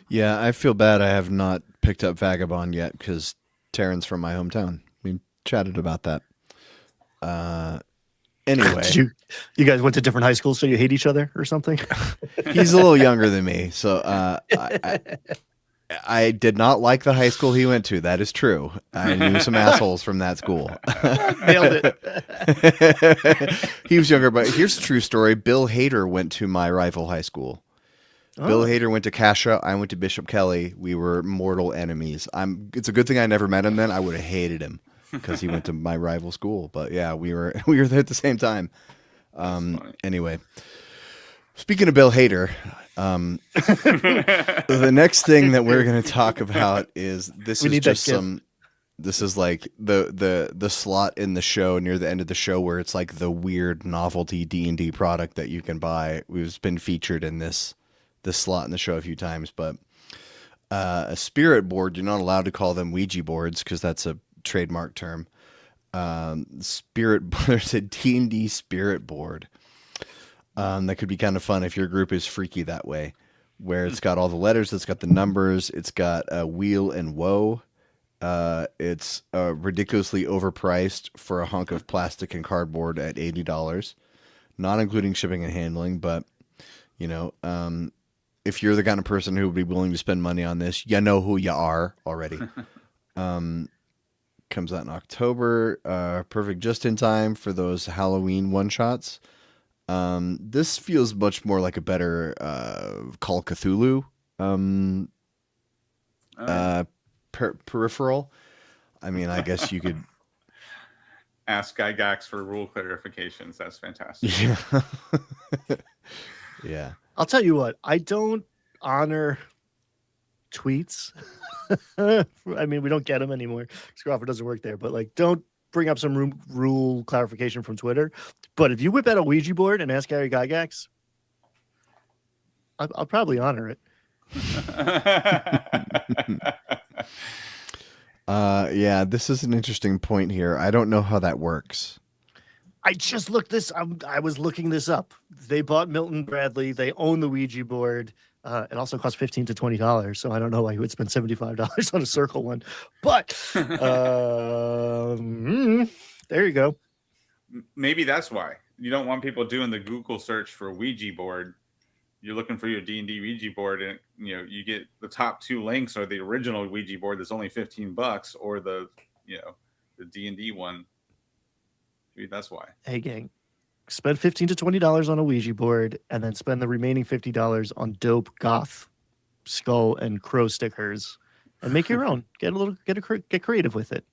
Yeah, I feel bad I have not picked up Vagabond yet because Taryn's from my hometown. We chatted about that. Anyway, you guys went to different high schools, so you hate each other or something? He's a little younger than me, so I did not like the high school he went to. That is true. I knew some assholes from that school. Nailed it. He was younger, but here's a true story. Bill Hader went to my rival high school. Bill Hader went to Cascia. I went to Bishop Kelly. We were mortal enemies. It's a good thing I never met him then. I would have hated him because he went to my rival school. But yeah, we were there at the same time. Anyway, speaking of Bill Hader, the next thing that we're going to talk about is this is just some This is like the slot in the show near the end of the show where it's like the weird novelty D&D product that you can buy. We've been featured in this slot in the show a few times, but a spirit board, you're not allowed to call them Ouija boards because that's a trademark term. Spirit there's a D&D spirit board. That could be kind of fun if your group is freaky that way, where it's got all the letters, it's got the numbers, it's got a wheel and woe. It's ridiculously overpriced for a hunk of plastic and cardboard at $80, not including shipping and handling. But, you know, if you're the kind of person who would be willing to spend money on this, you know who you are already. Comes out in October. Perfect just in time for those Halloween one-shots. This feels much more like a better Call of Cthulhu peripheral. I mean, I guess you could ask Gygax for rule clarifications. That's fantastic. Yeah. Yeah. I'll tell you what, I don't honor tweets. I mean, we don't get them anymore. Crawford doesn't work there, but like, don't bring up some rule clarification from Twitter. But if you whip out a Ouija board and ask Gary Gygax, I'll probably honor it. Yeah, this is an interesting point here. I don't know how that works. I just looked this. I was looking this up. They bought Milton Bradley. They own the Ouija board. It also costs $15 to $20. So I don't know why he would spend $75 on a circle one. But there you go. Maybe that's why you don't want people doing the Google search for Ouija board. You're looking for your D&D Ouija board, and you know you get the top two links are the original Ouija board that's only $15, or the the D&D one. Maybe that's why. Hey gang, spend $15 to $20 on a Ouija board, and then spend the remaining $50 on dope goth skull and crow stickers, and make your own. Get creative with it.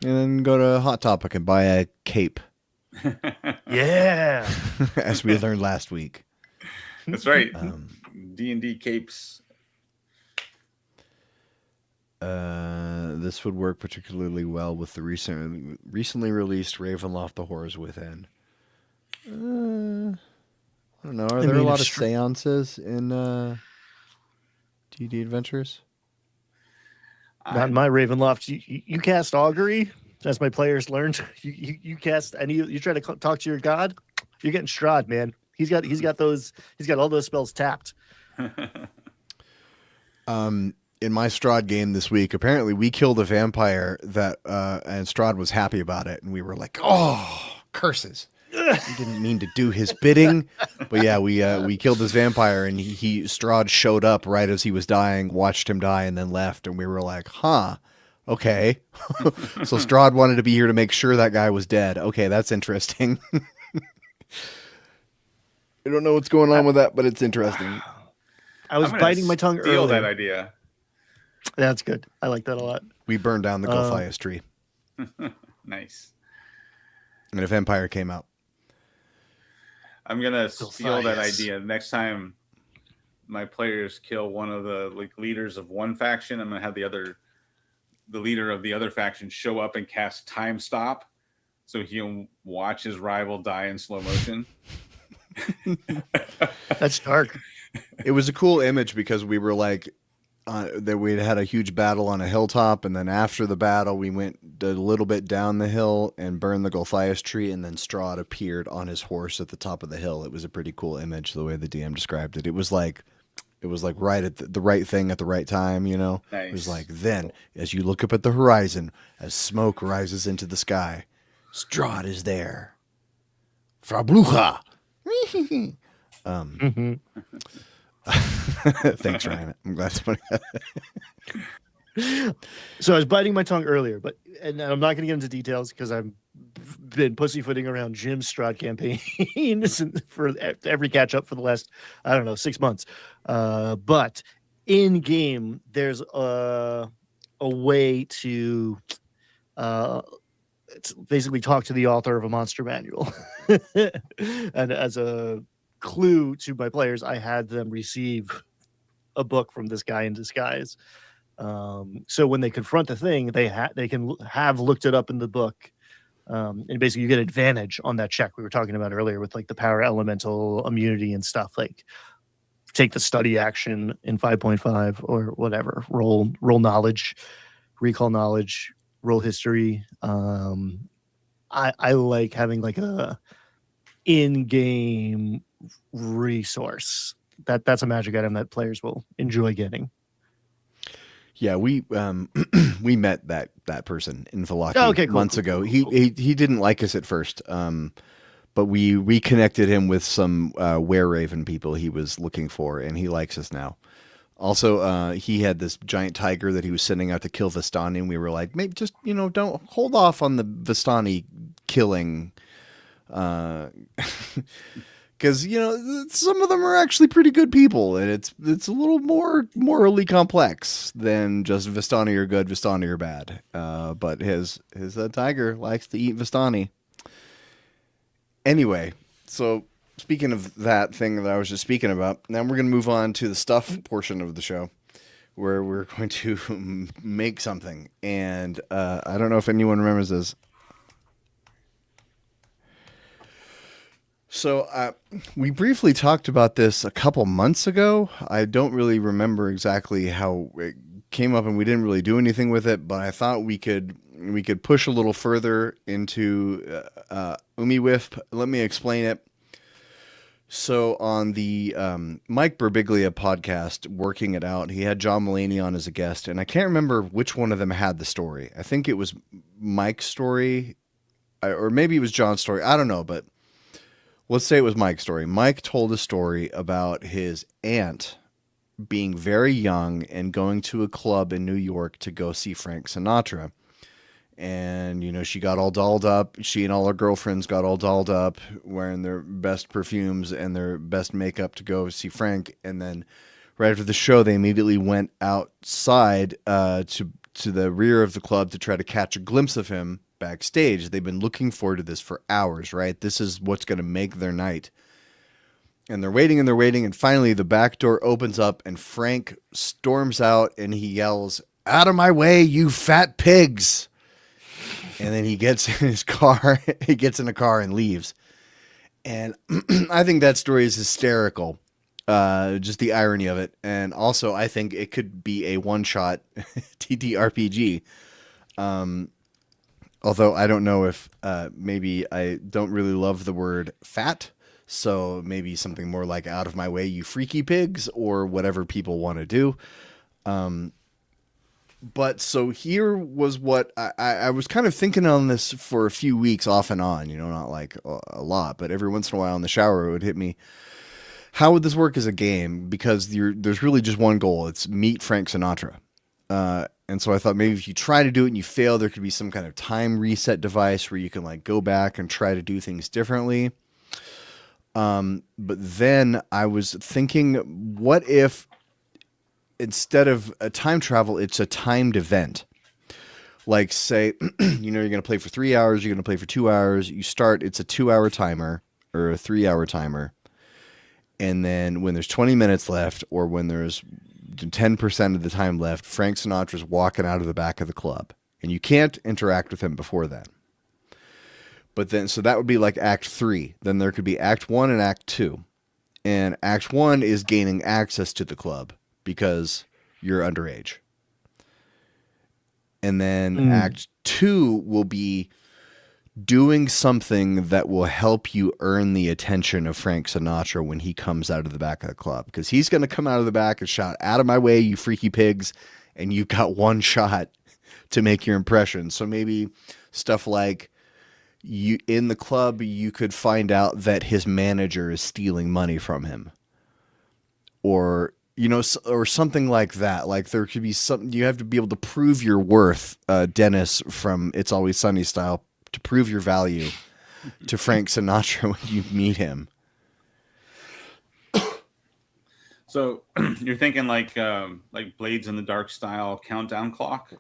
And then go to Hot Topic and buy a cape. Yeah, as we learned last week. That's right. D&D capes. This would work particularly well with the recently released Ravenloft: The Horrors Within. I don't know. Are there a lot of seances in D&D Adventures? Not in my Ravenloft. You cast augury, as my players learned. You cast any. You try to talk to your god, you're getting Strahd, man. He's got all those spells tapped. In my Strahd game this week, apparently we killed a vampire that and Strahd was happy about it, and we were like, "Oh, curses! We didn't mean to do his bidding." But yeah, we killed this vampire, and Strahd showed up right as he was dying, watched him die, and then left, and we were like, "Huh, okay." So Strahd wanted to be here to make sure that guy was dead. Okay, that's interesting. I don't know what's going on with that, but it's interesting. I was biting my tongue earlier. Steal that idea. That's good. I like that a lot. We burned down the Gulthias tree. Nice. And a vampire came out. I'm gonna steal that idea. Next time my players kill one of the leaders of one faction, I'm gonna have the leader of the other faction show up and cast Time Stop, so he'll watch his rival die in slow motion. That's dark. It was a cool image because we were like that we had a huge battle on a hilltop, and then after the battle we went a little bit down the hill and burned the Gulthias tree, and then Strahd appeared on his horse at the top of the hill. It was a pretty cool image the way the DM described it. It was like right at the right thing at the right time, you know. Nice. It was like, then as you look up at the horizon, as smoke rises into the sky, Strahd is there. Frablucha. Thanks, Ryan. I'm glad somebody. So I was biting my tongue earlier, and I'm not going to get into details because I've been pussyfooting around Jim's Strahd campaign for every catch up for the last 6 months. But in game, there's a way to basically talk to the author of a monster manual, and as a clue to my players, I had them receive a book from this guy in disguise. So when they confront the thing, they can have looked it up in the book, and basically you get advantage on that check we were talking about earlier with like the power elemental immunity and stuff. Like take the study action in 5.5 or whatever. Roll knowledge, recall knowledge, roll history. I like having like a in-game resource. That's a magic item that players will enjoy getting. Yeah, we we met that person in Velaki Oh, okay, cool, months cool, ago. cool, He, cool. he didn't like us at first, but we reconnected him with some Were-Raven people he was looking for, and he likes us now. Also, he had this giant tiger that he was sending out to kill Vistani, and we were like, maybe just don't hold off on the Vistani killing, because some of them are actually pretty good people, and it's a little more morally complex than just Vistani are good, Vistani are bad. But his tiger likes to eat Vistani. Anyway, so speaking of that thing that I was just speaking about, now we're going to move on to the stuff portion of the show, where we're going to make something. And I don't know if anyone remembers this. So we briefly talked about this a couple months ago. I don't really remember exactly how it came up, and we didn't really do anything with it. But I thought we could push a little further into UmiWisp. Let me explain it. So on the Mike Birbiglia podcast, Working It Out, he had John Mulaney on as a guest, and I can't remember which one of them had the story. I think it was Mike's story, or maybe it was John's story. I don't know, but let's say it was Mike's story. Mike told a story about his aunt being very young and going to a club in New York to go see Frank Sinatra. And, she got all dolled up. She and all her girlfriends got all dolled up, wearing their best perfumes and their best makeup to go see Frank. And then right after the show, they immediately went outside to the rear of the club to try to catch a glimpse of him backstage. They've been looking forward to this for hours, right? This is what's going to make their night. And they're waiting, and finally the back door opens up and Frank storms out and he yells, "Out of my way, you fat pigs!" And then he gets in his car, he gets in a car and leaves. And I think that story is hysterical. Just the irony of it. And also I think it could be a one-shot TTRPG. Although I don't know if maybe I don't really love the word fat. So maybe something more like "Out of my way, you freaky pigs," or whatever people want to do. But so here was what I was kind of thinking on this for a few weeks off and on, not like a lot, but every once in a while in the shower it would hit me. How would this work as a game? Because there's really just one goal. It's meet Frank Sinatra. And so I thought maybe if you try to do it and you fail, there could be some kind of time reset device where you can like go back and try to do things differently. But then I was thinking, what if instead of a time travel, it's a timed event? Like say, you're going to play for 3 hours, you're going to play for 2 hours. You start, it's a 2-hour timer or a 3-hour timer. And then when there's 20 minutes left, or when there's 10% of the time left, Frank Sinatra's walking out of the back of the club, and you can't interact with him before then. But then, so that would be like Act 3. Then there could be Act 1 and Act 2. And Act 1 is gaining access to the club because you're underage. And then Act 2 will be doing something that will help you earn the attention of Frank Sinatra when he comes out of the back of the club. Because he's going to come out of the back and shout, "Out of my way, you freaky pigs." And you've got one shot to make your impression. So maybe stuff like, you in the club, you could find out that his manager is stealing money from him, or or something like that. Like there could be something, you have to be able to prove your worth, Dennis from It's Always Sunny style, to prove your value to Frank Sinatra when you meet him. So you're thinking like Blades in the Dark style countdown clock?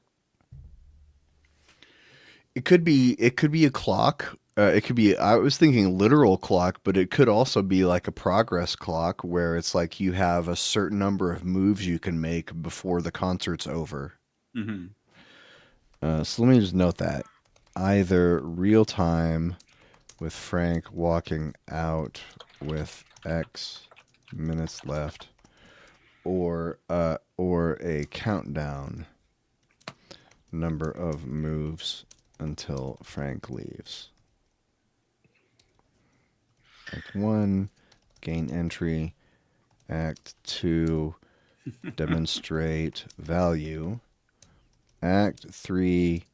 It could be a clock. It could be, I was thinking literal clock, but it could also be like a progress clock where it's like you have a certain number of moves you can make before the concert's over. Hmm. So let me just note that. Either real time with Frank walking out with X minutes left, or a countdown number of moves until Frank leaves. Act 1, gain entry. Act 2, demonstrate value. Act 3,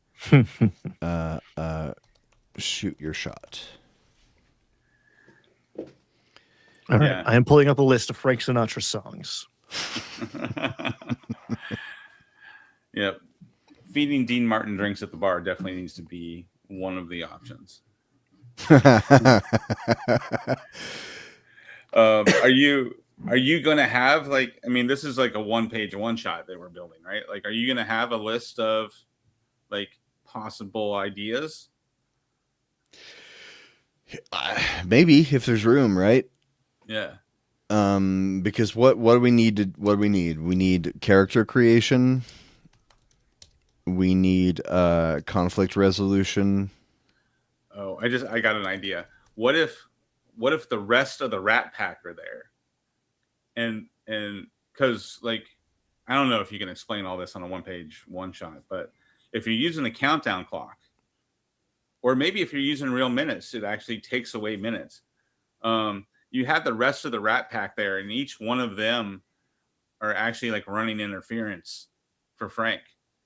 shoot your shot. All right. Yeah. I am pulling up a list of Frank Sinatra songs. Yep. Feeding Dean Martin drinks at the bar definitely needs to be one of the options. Are you going to have like, I mean, this is like a 1-page one shot that we're building, right? Like, are you going to have a list of like possible ideas? Maybe if there's room, right? Yeah. Because what do we need? We need character creation. We need conflict resolution. Oh, I got an idea. What if the rest of the Rat Pack are there? And because like, I don't know if you can explain all this on a 1-page one shot, but if you're using a countdown clock, or maybe if you're using real minutes, it actually takes away minutes. You have the rest of the Rat Pack there, and each one of them are actually like running interference for Frank.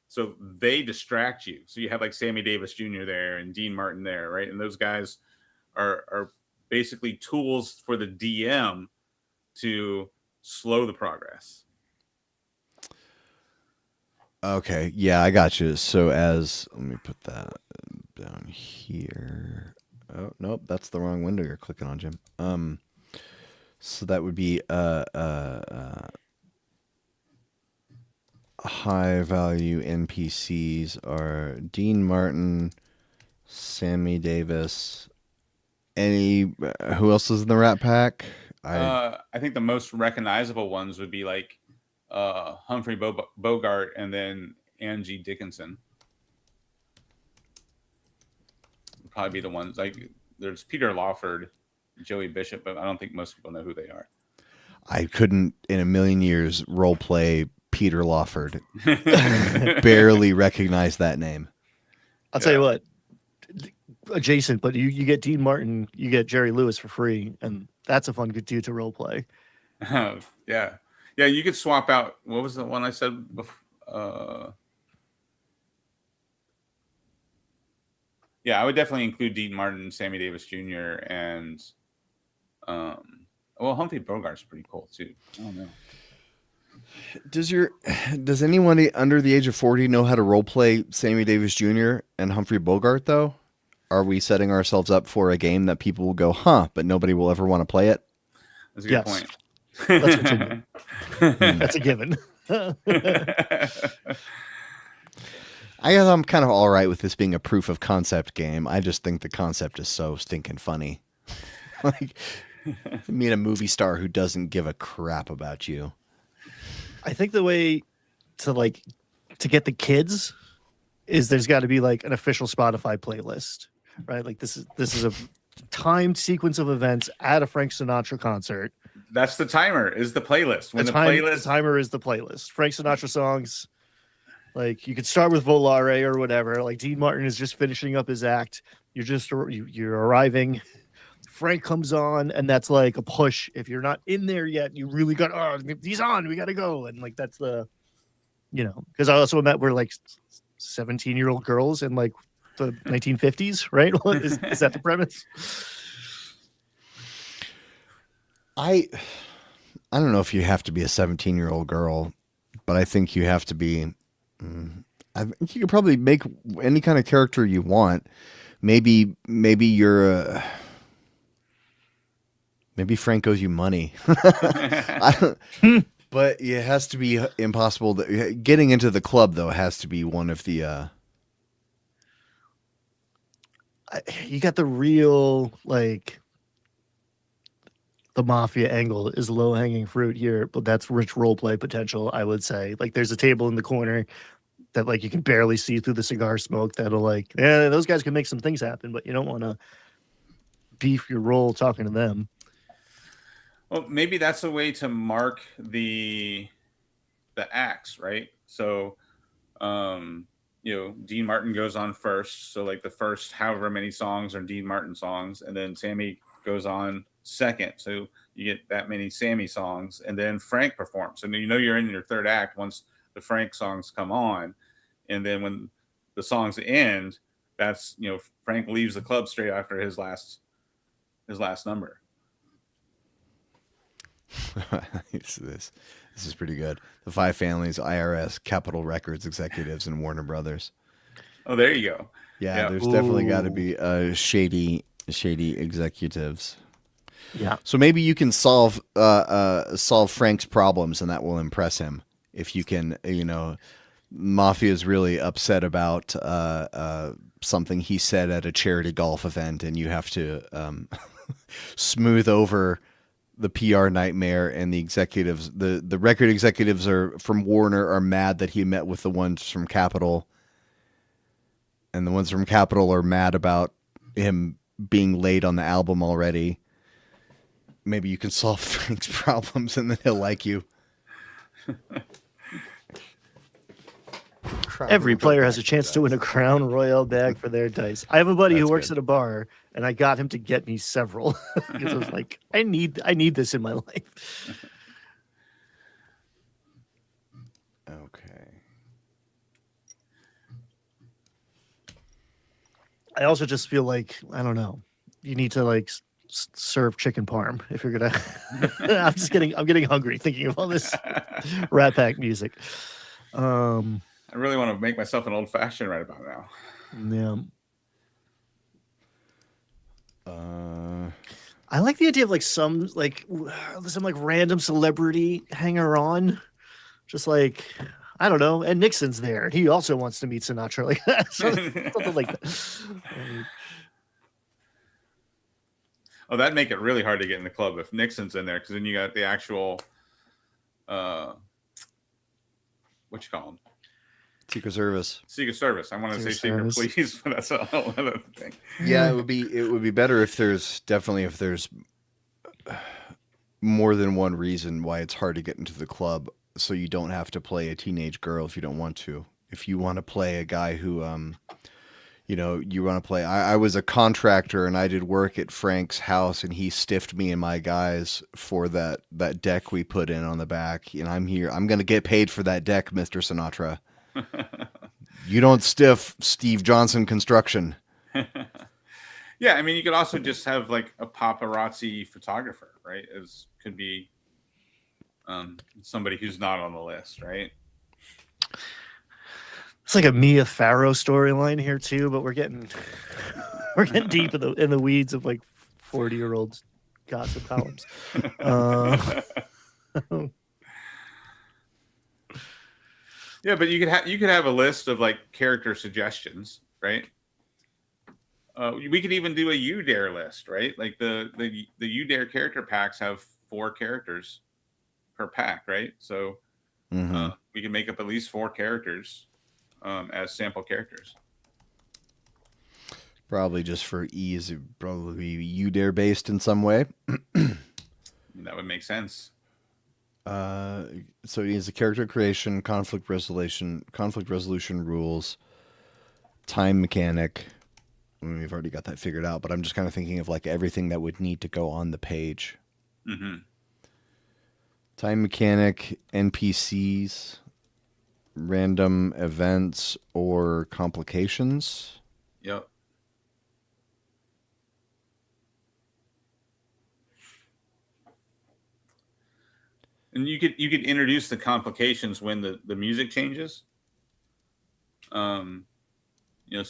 So they distract you. So you have like Sammy Davis Jr. there and Dean Martin there, right? And those guys are basically tools for the DM to slow the progress. Okay, yeah, I got you. So let me put that down here. Oh nope, that's the wrong window you're clicking on, Jim. So that would be high value NPCs are Dean Martin, Sammy Davis. Who else is in the Rat Pack? I think the most recognizable ones would be like Humphrey Bogart and then Angie Dickinson. Would probably be the ones. Like there's Peter Lawford, Joey Bishop, but I don't think most people know who they are. I couldn't in a million years role play Peter Lawford. Barely recognize that name. I'll tell you what, adjacent, but you get Dean Martin, you get Jerry Lewis for free, and that's a fun good dude to role play. Yeah. You could swap out. What was the one I said before? Yeah, I would definitely include Dean Martin, Sammy Davis Jr., and Humphrey Bogart's pretty cool too. I don't know. Does anyone under the age of 40 know how to role play Sammy Davis Jr. and Humphrey Bogart though? Are we setting ourselves up for a game that people will go, but nobody will ever want to play it? That's a good point. Let's continue. That's a given. I guess I'm kind of all right with this being a proof of concept game. I just think the concept is so stinking funny. Like, meet a movie star who doesn't give a crap about you. I think the way to get the kids is there's got to be like an official Spotify playlist, right? Like this is a timed sequence of events at a Frank Sinatra concert. That's the timer. Is the playlist The timer is the playlist. Frank Sinatra songs. Like you could start with Volare or whatever. Like Dean Martin is just finishing up his act. You're arriving. Frank comes on, and that's like a push. If you're not in there yet, you really got, he's on. We got to go. And like that's the, because I also met we're like 17-year-old girls in like the 1950s, right? Is that the premise? I don't know if you have to be a 17-year-old girl, but I think you have to be. I think you could probably make any kind of character you want. Maybe you're maybe Frank owes you money. But it has to be impossible. Getting into the club though has to be one of the You got the real like the mafia angle is low hanging fruit here, but that's rich role play potential. I would say like there's a table in the corner that like you can barely see through the cigar smoke. That'll like yeah, those guys can make some things happen, but you don't want to beef your role talking to them. Well, maybe that's a way to mark the acts, right? So, Dean Martin goes on first. So like the first however many songs are Dean Martin songs, and then Sammy goes on second. So you get that many Sammy songs, and then Frank performs. And you're in your third act once the Frank songs come on, and then when the songs end, that's Frank leaves the club straight after his last number. This is pretty good. The Five Families, IRS, Capitol Records executives, and Warner Brothers. Oh, there you go. Yeah, there's definitely got to be shady executives. Yeah. So maybe you can solve Frank's problems, and that will impress him. If you can, Mafia is really upset about something he said at a charity golf event, and you have to smooth over the PR nightmare, and the executives, the record executives are from Warner are mad that he met with the ones from Capitol, and the ones from Capitol are mad about him being late on the album already. Maybe you can solve Frank's problems, and then he'll like you. Every player has a chance to win a Crown Royale bag for their dice. I have a buddy who works at a bar, and I got him to get me several because I was like, I need this in my life. Okay. I also just feel like, I don't know, you need to like serve chicken parm if you're gonna. I'm getting hungry thinking of all this Rat Pack music. I really want to make myself an old fashioned right about now. Yeah. I like the idea of like some random celebrity hanger on, just like I don't know. And Nixon's there. He also wants to meet Sinatra, like that. Something like that. Oh, that'd make it really hard to get in the club if Nixon's in there, because then you got the actual, what you call them? Secret Service. Secret Service. I want to say Secret Police, but that's a whole other thing. Yeah, it would be better if there's more than one reason why it's hard to get into the club, so you don't have to play a teenage girl if you don't want to. If you want to play a guy who, you want to play. I was a contractor and I did work at Frank's house, and he stiffed me and my guys for that deck we put in on the back. And I'm here. I'm going to get paid for that deck, Mr. Sinatra. You don't stiff Steve Johnson Construction. Yeah, I mean, you could also just have like a paparazzi photographer, right? Could be somebody who's not on the list, right? It's like a Mia Farrow storyline here too, but we're getting deep in the weeds of like 40-year-old gossip columns. Yeah, but you could have a list of like character suggestions, right? We could even do a You Dare list, right? Like the You Dare character packs have 4 characters per pack, right? So we can make up at least 4 characters as sample characters. Probably just for ease, it'd probably be You Dare based in some way. That would make sense. So it needs a character creation, conflict resolution rules, time mechanic. I mean, we've already got that figured out, but I'm just kind of thinking of like everything that would need to go on the page. Mm-hmm. Time mechanic, NPCs, random events, or complications. Yep. And you could introduce the complications when the music changes. So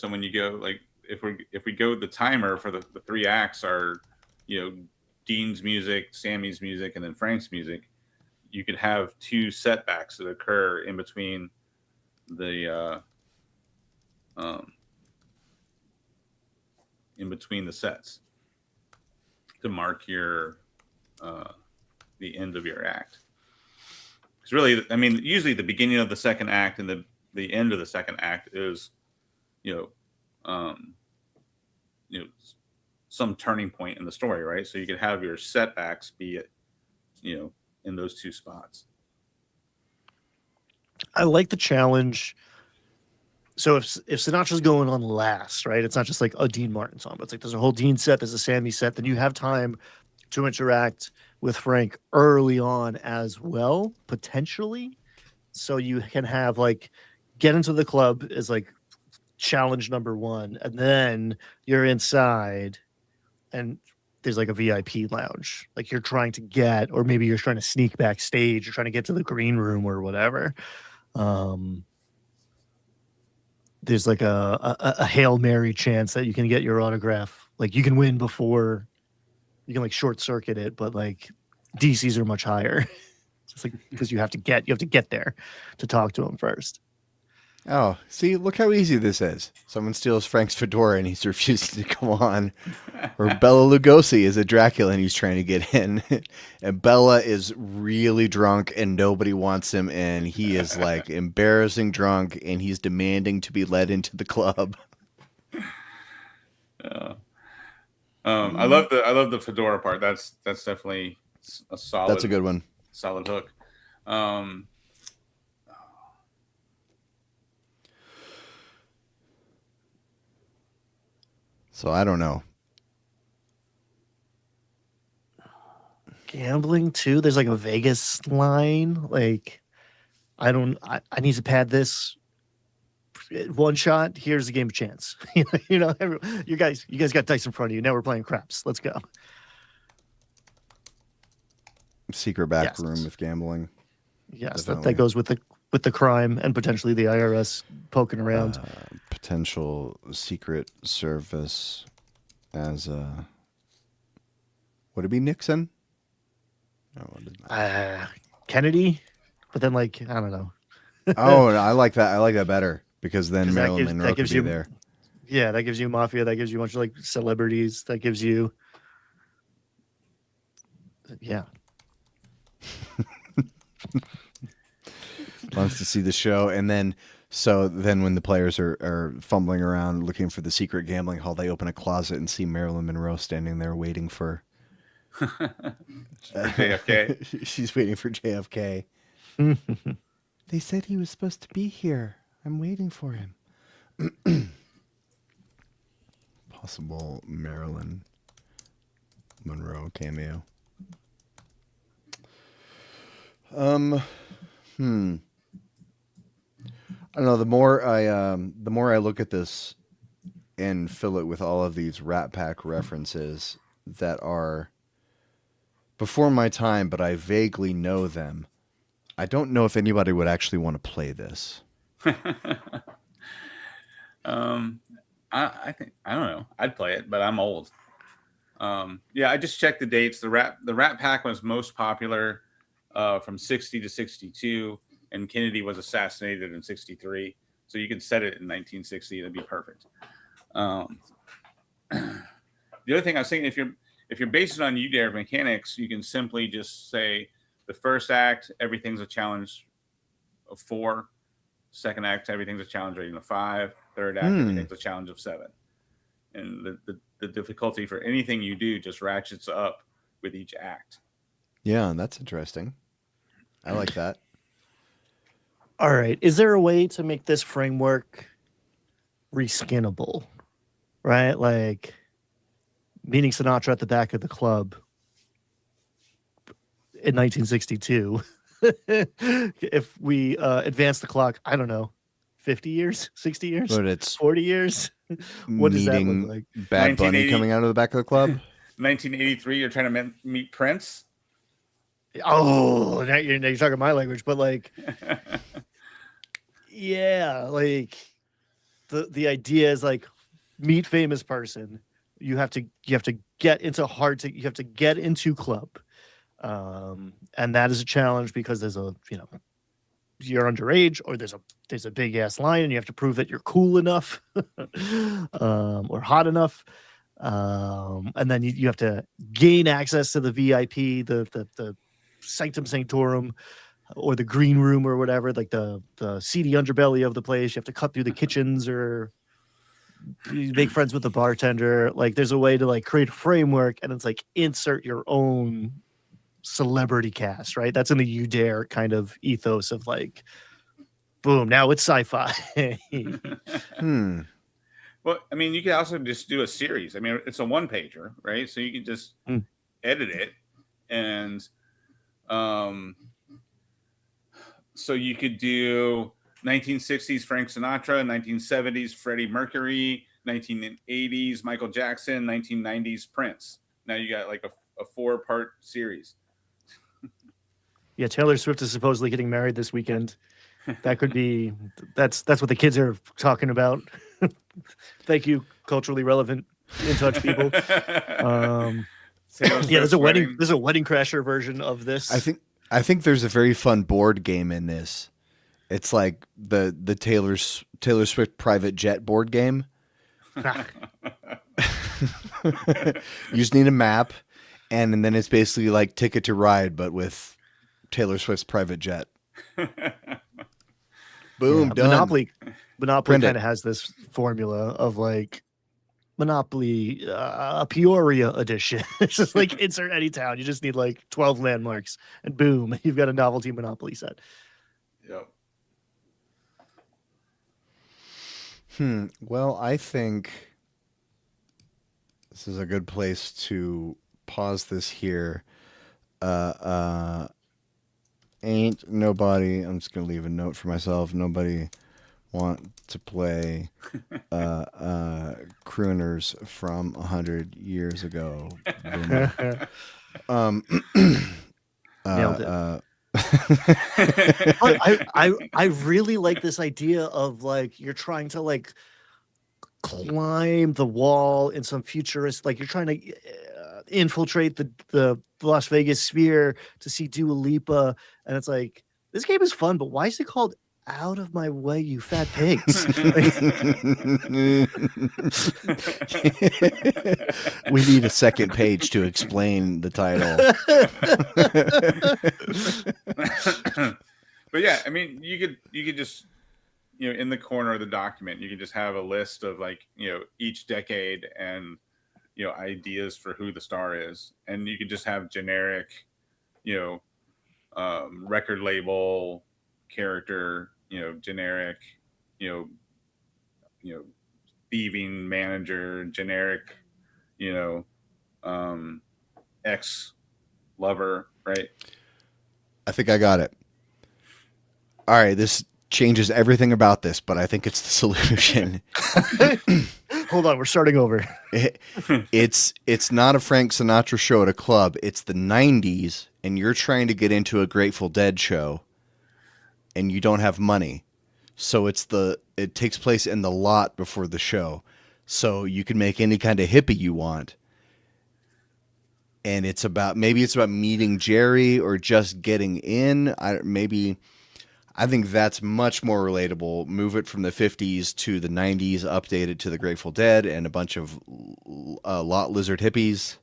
when you go like if we go the timer for the 3 acts are, Dean's music, Sammy's music, and then Frank's music, you could have 2 setbacks that occur in between the in between the sets to mark your the end of your act. Because really, I mean, usually the beginning of the second act and the end of the second act is, you know, some turning point in the story, right? So you could have your setbacks be it, in those two spots. I like the challenge. So if Sinatra's going on last, right? It's not just like a Dean Martin song, but it's like there's a whole Dean set, there's a Sammy set. Then you have time to interact with Frank early on as well, potentially. So you can have like get into the club is like challenge number 1, and then you're inside and there's like a VIP lounge. Like you're trying to get, or maybe you're trying to sneak backstage, you're trying to get to the green room or whatever. There's like a Hail Mary chance that you can get your autograph. Like you can win before you can like short circuit it, but like DCs are much higher. Just like because you have to get there to talk to him first. Oh, see, look how easy this is. Someone steals Frank's fedora and he's refusing to come on. Or Bella Lugosi is a Dracula and he's trying to get in. And Bella is really drunk and nobody wants him. And he is like embarrassing drunk and he's demanding to be led into the club. I love the fedora part. That's definitely a solid. That's a good one. Solid hook. So I don't know. Gambling too. There's like a Vegas line. Like I need to pad this one shot. Here's the game of chance. You guys got dice in front of you. Now we're playing craps. Let's go. Secret back room with gambling. Yes, that goes with the crime and potentially the IRS poking around. Potential secret service as a, would it be Nixon? No, what is that? Kennedy, but then like I don't know. Oh, I like that. I like that better because then Marilyn Monroe could be there. Yeah, that gives you mafia. That gives you a bunch of like celebrities. That gives you, yeah. Wants to see the show, and then when the players are fumbling around looking for the secret gambling hall, they open a closet and see Marilyn Monroe standing there waiting for JFK. She's waiting for JFK. They said he was supposed to be here. I'm waiting for him. Possible Marilyn Monroe cameo. I don't know. The more I look at this and fill it with all of these Rat Pack references that are before my time, but I vaguely know them. I don't know if anybody would actually want to play this. I think I don't know. I'd play it, but I'm old. Yeah, I just checked the dates. The Rat Pack was most popular from 60 to 62, and Kennedy was assassinated in 63. So you can set it in 1960. That'd be perfect. The other thing I was thinking, if you're based it on UDARE mechanics, you can simply just say the first act, everything's a challenge of 4. Second act, everything's a challenge rating of 5. Third act, everything's a challenge of 7. And the difficulty for anything you do just ratchets up with each act. Yeah, that's interesting. I like that. All right. Is there a way to make this framework reskinnable? Right? Like meeting Sinatra at the back of the club in 1962. If we advance the clock, I don't know, 50 years, 60 years, But it's 40 years. What does that look like? Bad Bunny coming out of the back of the club. 1983, you're trying to meet Prince. Oh, now you're talking my language, but like, yeah, like the idea is like meet famous person. You have to get into you have to get into club, and that is a challenge because there's you're underage or there's a big ass line and you have to prove that you're cool enough or hot enough. And then you have to gain access to the VIP, the sanctum sanctorum, or the green room or whatever, like the seedy underbelly of the place. You have to cut through the kitchens or make friends with the bartender. Like there's a way to like create a framework, and it's like insert your own celebrity cast, right? That's in the You Dare kind of ethos of like, boom, now it's sci-fi. Well, I mean, you could also just do a series. I mean, it's a one pager, right? So you can just edit it, and so you could do 1960s Frank Sinatra, 1970s Freddie Mercury, 1980s Michael Jackson, 1990s Prince. Now you got like a 4-part series. Yeah, Taylor Swift is supposedly getting married this weekend. That could be that's what the kids are talking about. Thank you, culturally relevant, in touch people. Yeah, there's a wedding crasher version of this. I think there's a very fun board game in this. It's like the Taylor Swift private jet board game. You just need a map, and then it's basically like Ticket to Ride, but with Taylor Swift's private jet. Boom, done. Monopoly kind of has this formula of like Monopoly Peoria edition. It's just like insert any town. You just need like 12 landmarks, and boom, you've got a novelty Monopoly set. Yep. Well, I think this is a good place to pause this here. Ain't nobody, I'm just going to leave a note for myself. Nobody want to play crooners from 100 years ago. Nailed it. I really like this idea of like you're trying to like climb the wall in some futurist, like you're trying to infiltrate the Las Vegas sphere to see Dua Lipa, and it's like this game is fun, but why is it called Out of My Way, You Fat Pigs? We need a second page to explain the title. But yeah, I mean, you could just, in the corner of the document, you could just have a list of like, each decade and, ideas for who the star is. And you could just have generic, record label, character, generic, thieving manager, generic, ex lover, right? I think I got it. All right, this changes everything about this, but I think it's the solution. Hold on, we're starting over. It's not a Frank Sinatra show at a club. It's the 90s, and you're trying to get into a Grateful Dead show, and you don't have money. So it takes place in the lot before the show. So you can make any kind of hippie you want. And maybe it's about meeting Jerry or just getting in. I think that's much more relatable. Move it from the 50s to the 90s, update it to the Grateful Dead and a bunch of lot lizard hippies.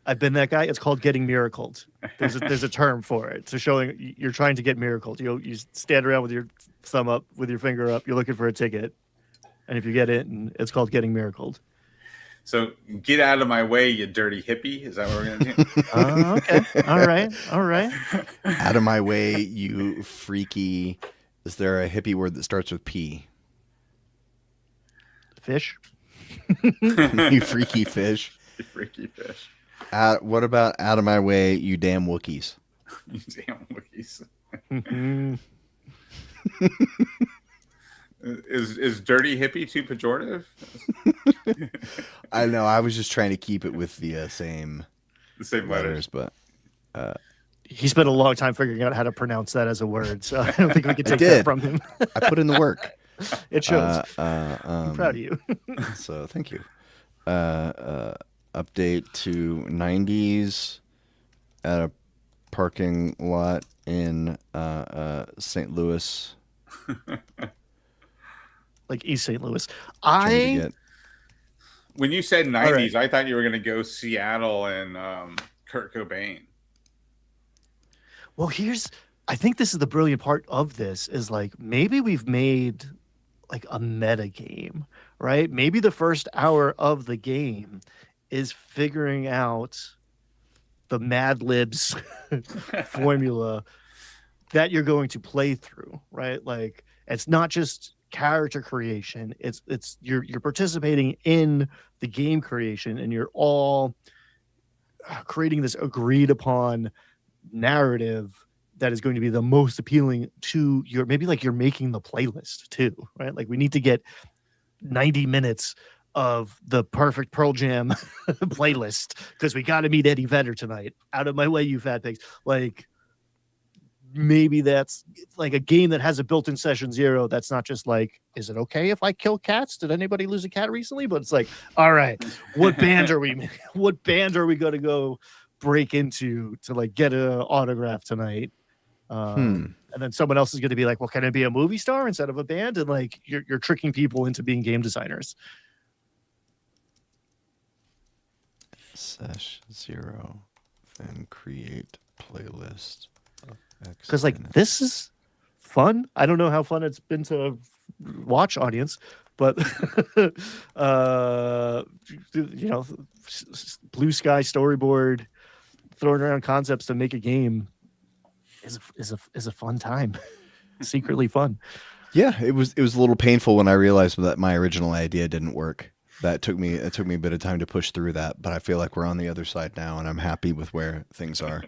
I've been that guy. It's called getting miracled. There's a term for it. So showing you're trying to get miracled. You stand around with your thumb up, with your finger up. You're looking for a ticket, and if you get it, it's called getting miracled. So get out of my way, you dirty hippie. Is that what we're gonna do? Okay. All right. Out of my way, you freaky. Is there a hippie word that starts with P? Fish. You freaky fish. You freaky fish. What about out of my way, you damn Wookiees? You damn Wookiees. Is dirty hippie too pejorative? I know. I was just trying to keep it with the same letters, but he spent a long time figuring out how to pronounce that as a word, so I don't think we can take that from him. I put in the work. It shows. I'm proud of you. So thank you. Update to 90s at a parking lot in St. Louis. Like East St. Louis. When you said right. 90s, I thought you were going to go Seattle and Kurt Cobain. Well, I think this is the brilliant part of this is like maybe we've made like a meta game, right? Maybe the first hour of the game is figuring out the Mad Libs formula that you're going to play through, right? Like it's not just character creation, it's you're participating in the game creation, and you're all creating this agreed upon narrative that is going to be the most appealing to your, maybe like you're making the playlist too, right? Like we need to get 90 minutes of the perfect Pearl Jam playlist because we got to meet Eddie Vedder tonight. Out of my way, you fat pigs. Like maybe that's like a game that has a built-in session 0. That's not just like, is it okay if I kill cats? Did anybody lose a cat recently? But it's like, all right, what band are we going to go break into to like get an autograph tonight? And then someone else is going to be like, well, can I be a movie star instead of a band? And like you're tricking people into being game designers. Sesh 0, then create playlist. Because like this is fun. I don't know how fun it's been to watch, audience, but blue sky storyboard, throwing around concepts to make a game is a fun time. Secretly fun. Yeah, it was a little painful when I realized that my original idea didn't work. It took me a bit of time to push through that, but I feel like we're on the other side now, and I'm happy with where things are.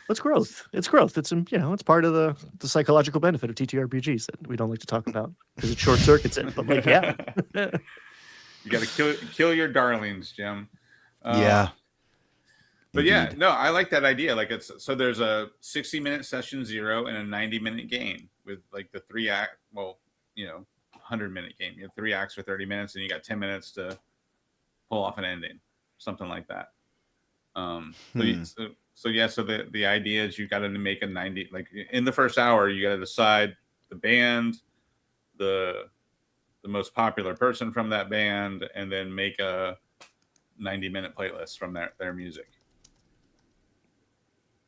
It's growth. It's it's part of the psychological benefit of TTRPGs that we don't like to talk about because it short circuits it. But like, yeah, you got to kill your darlings, Jim. Yeah. But Indeed. yeah, no, I like that idea. Like there's a 60-minute session 0 and a 90-minute game with like the 100-minute game. You have 3 acts for 30 minutes, and you got 10 minutes to pull off an ending, something like that. So the idea is you got to make a 90. Like in the first hour, you got to decide the band, the most popular person from that band, and then make a 90-minute playlist from their music.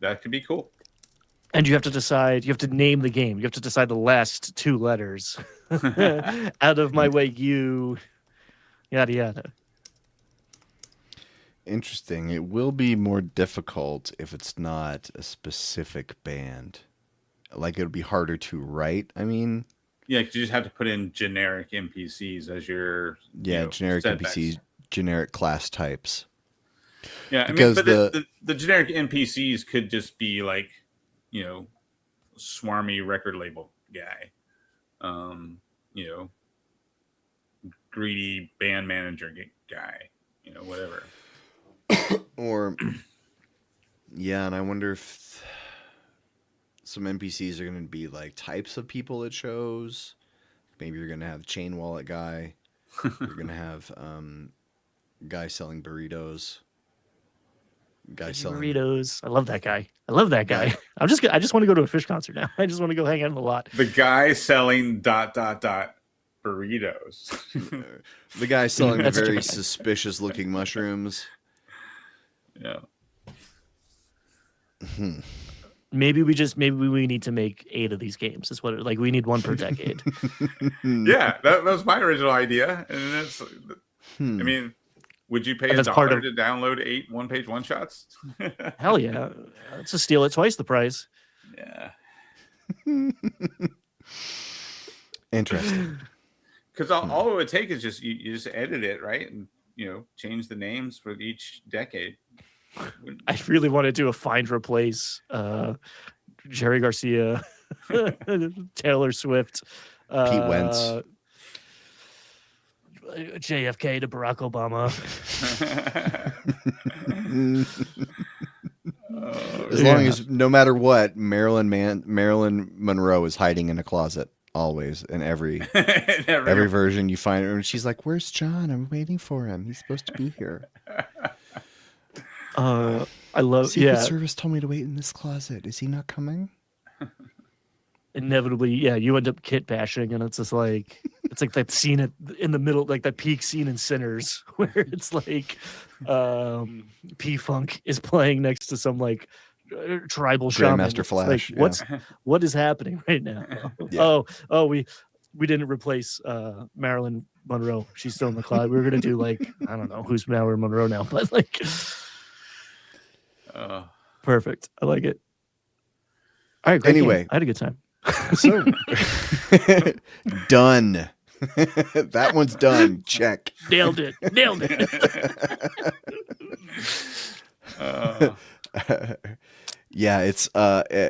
That could be cool. And you have to decide, you have to name the game. You have to decide the last 2 letters. Out of my way, you, yada, yada. Interesting. It will be more difficult if it's not a specific band. Like it would be harder to write. I mean, yeah, you just have to put in generic NPCs as your generic setbacks. NPCs, generic class types. Yeah, because the generic NPCs could just be like, swarmy record label guy, greedy band manager guy, whatever. Or, yeah, and I wonder if some NPCs are going to be like types of people it shows. Maybe you're going to have chain wallet guy. You're going to have guy selling burritos. Guy selling burritos. I love that guy. I just want to go to a Fish concert now. I just want to go hang out in the lot. The guy selling ... burritos. The guy selling the very suspicious looking mushrooms. Yeah. Maybe we need to make 8 of these games. Is what we need 1 per decade. Yeah, that was my original idea, and it's. I mean, would you pay $1 to download 8 one-page one-shots? Hell yeah, it's a steal at twice the price. Yeah. Interesting. Because all it would take is just you just edit it, right, and change the names for each decade. I really want to do a find replace Jerry Garcia, Taylor Swift, Pete Wentz, JFK to Barack Obama. As long as no matter what, Marilyn Monroe is hiding in a closet always in every version you find her, and she's like, "Where's John? I'm waiting for him. He's supposed to be here." I love Secret Service told me to wait in this closet. Is he not coming? Inevitably, you end up kit bashing, and it's It's like that scene in the middle, like that peak scene in Sinners, where it's like P-Funk is playing next to some like tribal shaman. Grandmaster It's Flash, like, what is happening right now? Yeah. We didn't replace Marilyn Monroe. She's still in the cloud. We were gonna do like, I don't know who's Marilyn Monroe now, but like perfect. I like it. All right, great Anyway. game. I had a good time. So done. That one's done. Check. Nailed it. Yeah, it's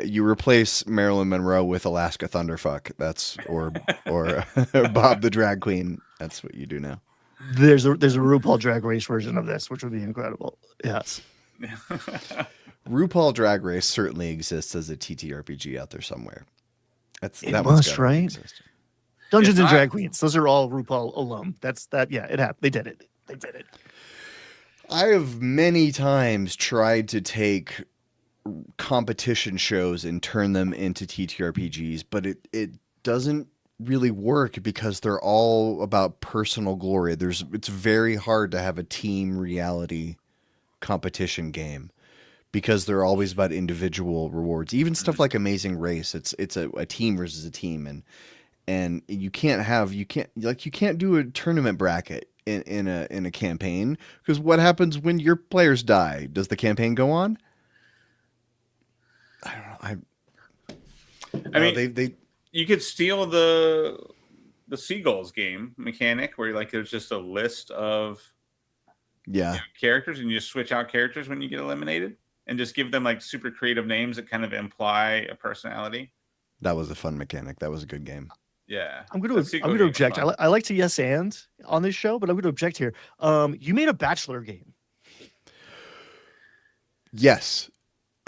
you replace Marilyn Monroe with Alaska Thunderfuck. That's or Bob the Drag Queen. That's what you do now. There's a RuPaul Drag Race version of this, which would be incredible. Yes. RuPaul Drag Race certainly exists as a TTRPG out there somewhere. That It one's must, gotta right? exist. Dungeons If and I- Drag Queens. Those are all RuPaul alum. That's that. Yeah, it happened. They did it. I have many times tried to take competition shows and turn them into TTRPGs, but it doesn't really work because they're all about personal glory. It's very hard to have a team reality competition game because they're always about individual rewards. Even stuff like Amazing Race, it's a team versus a team, and you can't do a tournament bracket in a campaign, because what happens when your players die? Does the campaign go on? I don't know. I mean, they you could steal the Seagulls game mechanic where like there's just a list of yeah. characters and you just switch out characters when you get eliminated and just give them like super creative names that kind of imply a personality. That was a fun mechanic. That was a good game. Yeah. I'm going The to Seagull game was object. fun. I like to yes and on this show, but I'm going to object here. You made a Bachelor game. Yes.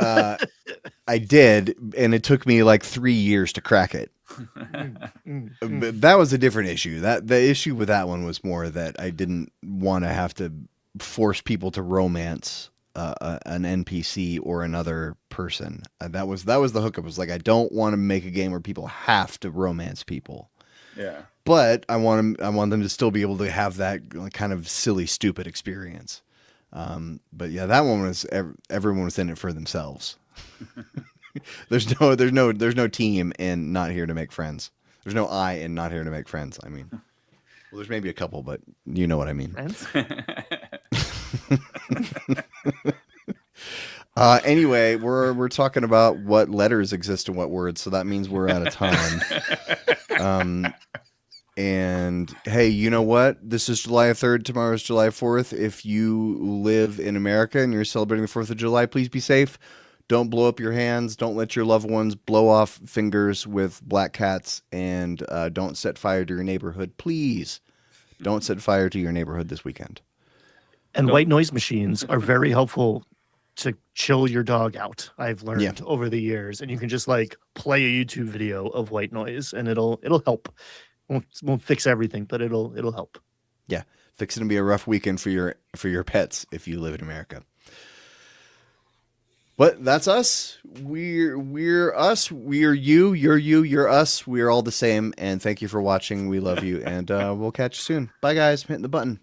I did, and it took me like 3 years to crack it. But that was a different issue. The issue with that one was more that I didn't want to have to force people to romance an NPC or another person. That was the hookup. It was like, I don't want to make a game where people have to romance people, Yeah. but I want them to still be able to have that kind of silly, stupid experience. But yeah, that one was everyone was in it for themselves. There's no team in Not Here to Make Friends. There's no I in Not Here to Make Friends. I mean, well, there's maybe a couple, but you know what I mean. Friends? Anyway, we're talking about what letters exist in what words, so that means we're out of time. And hey, you know what? This is July 3rd. Tomorrow's July 4th. If you live in America and you're celebrating the 4th of July, please be safe. Don't blow up your hands. Don't let your loved ones blow off fingers with black cats. And don't set fire to your neighborhood. Please don't set fire to your neighborhood this weekend. And Go. white noise machines are very helpful to chill your dog out. I've learned over the years, and you can just like play a YouTube video of white noise, and it'll help. Won't fix everything, but it'll help. Yeah, fixing to be a rough weekend for your pets if you live in America. But that's us. We're us. We're you. You're you. You're us. We're all the same. And thank you for watching. We love you, and we'll catch you soon. Bye, guys. I'm hitting the button.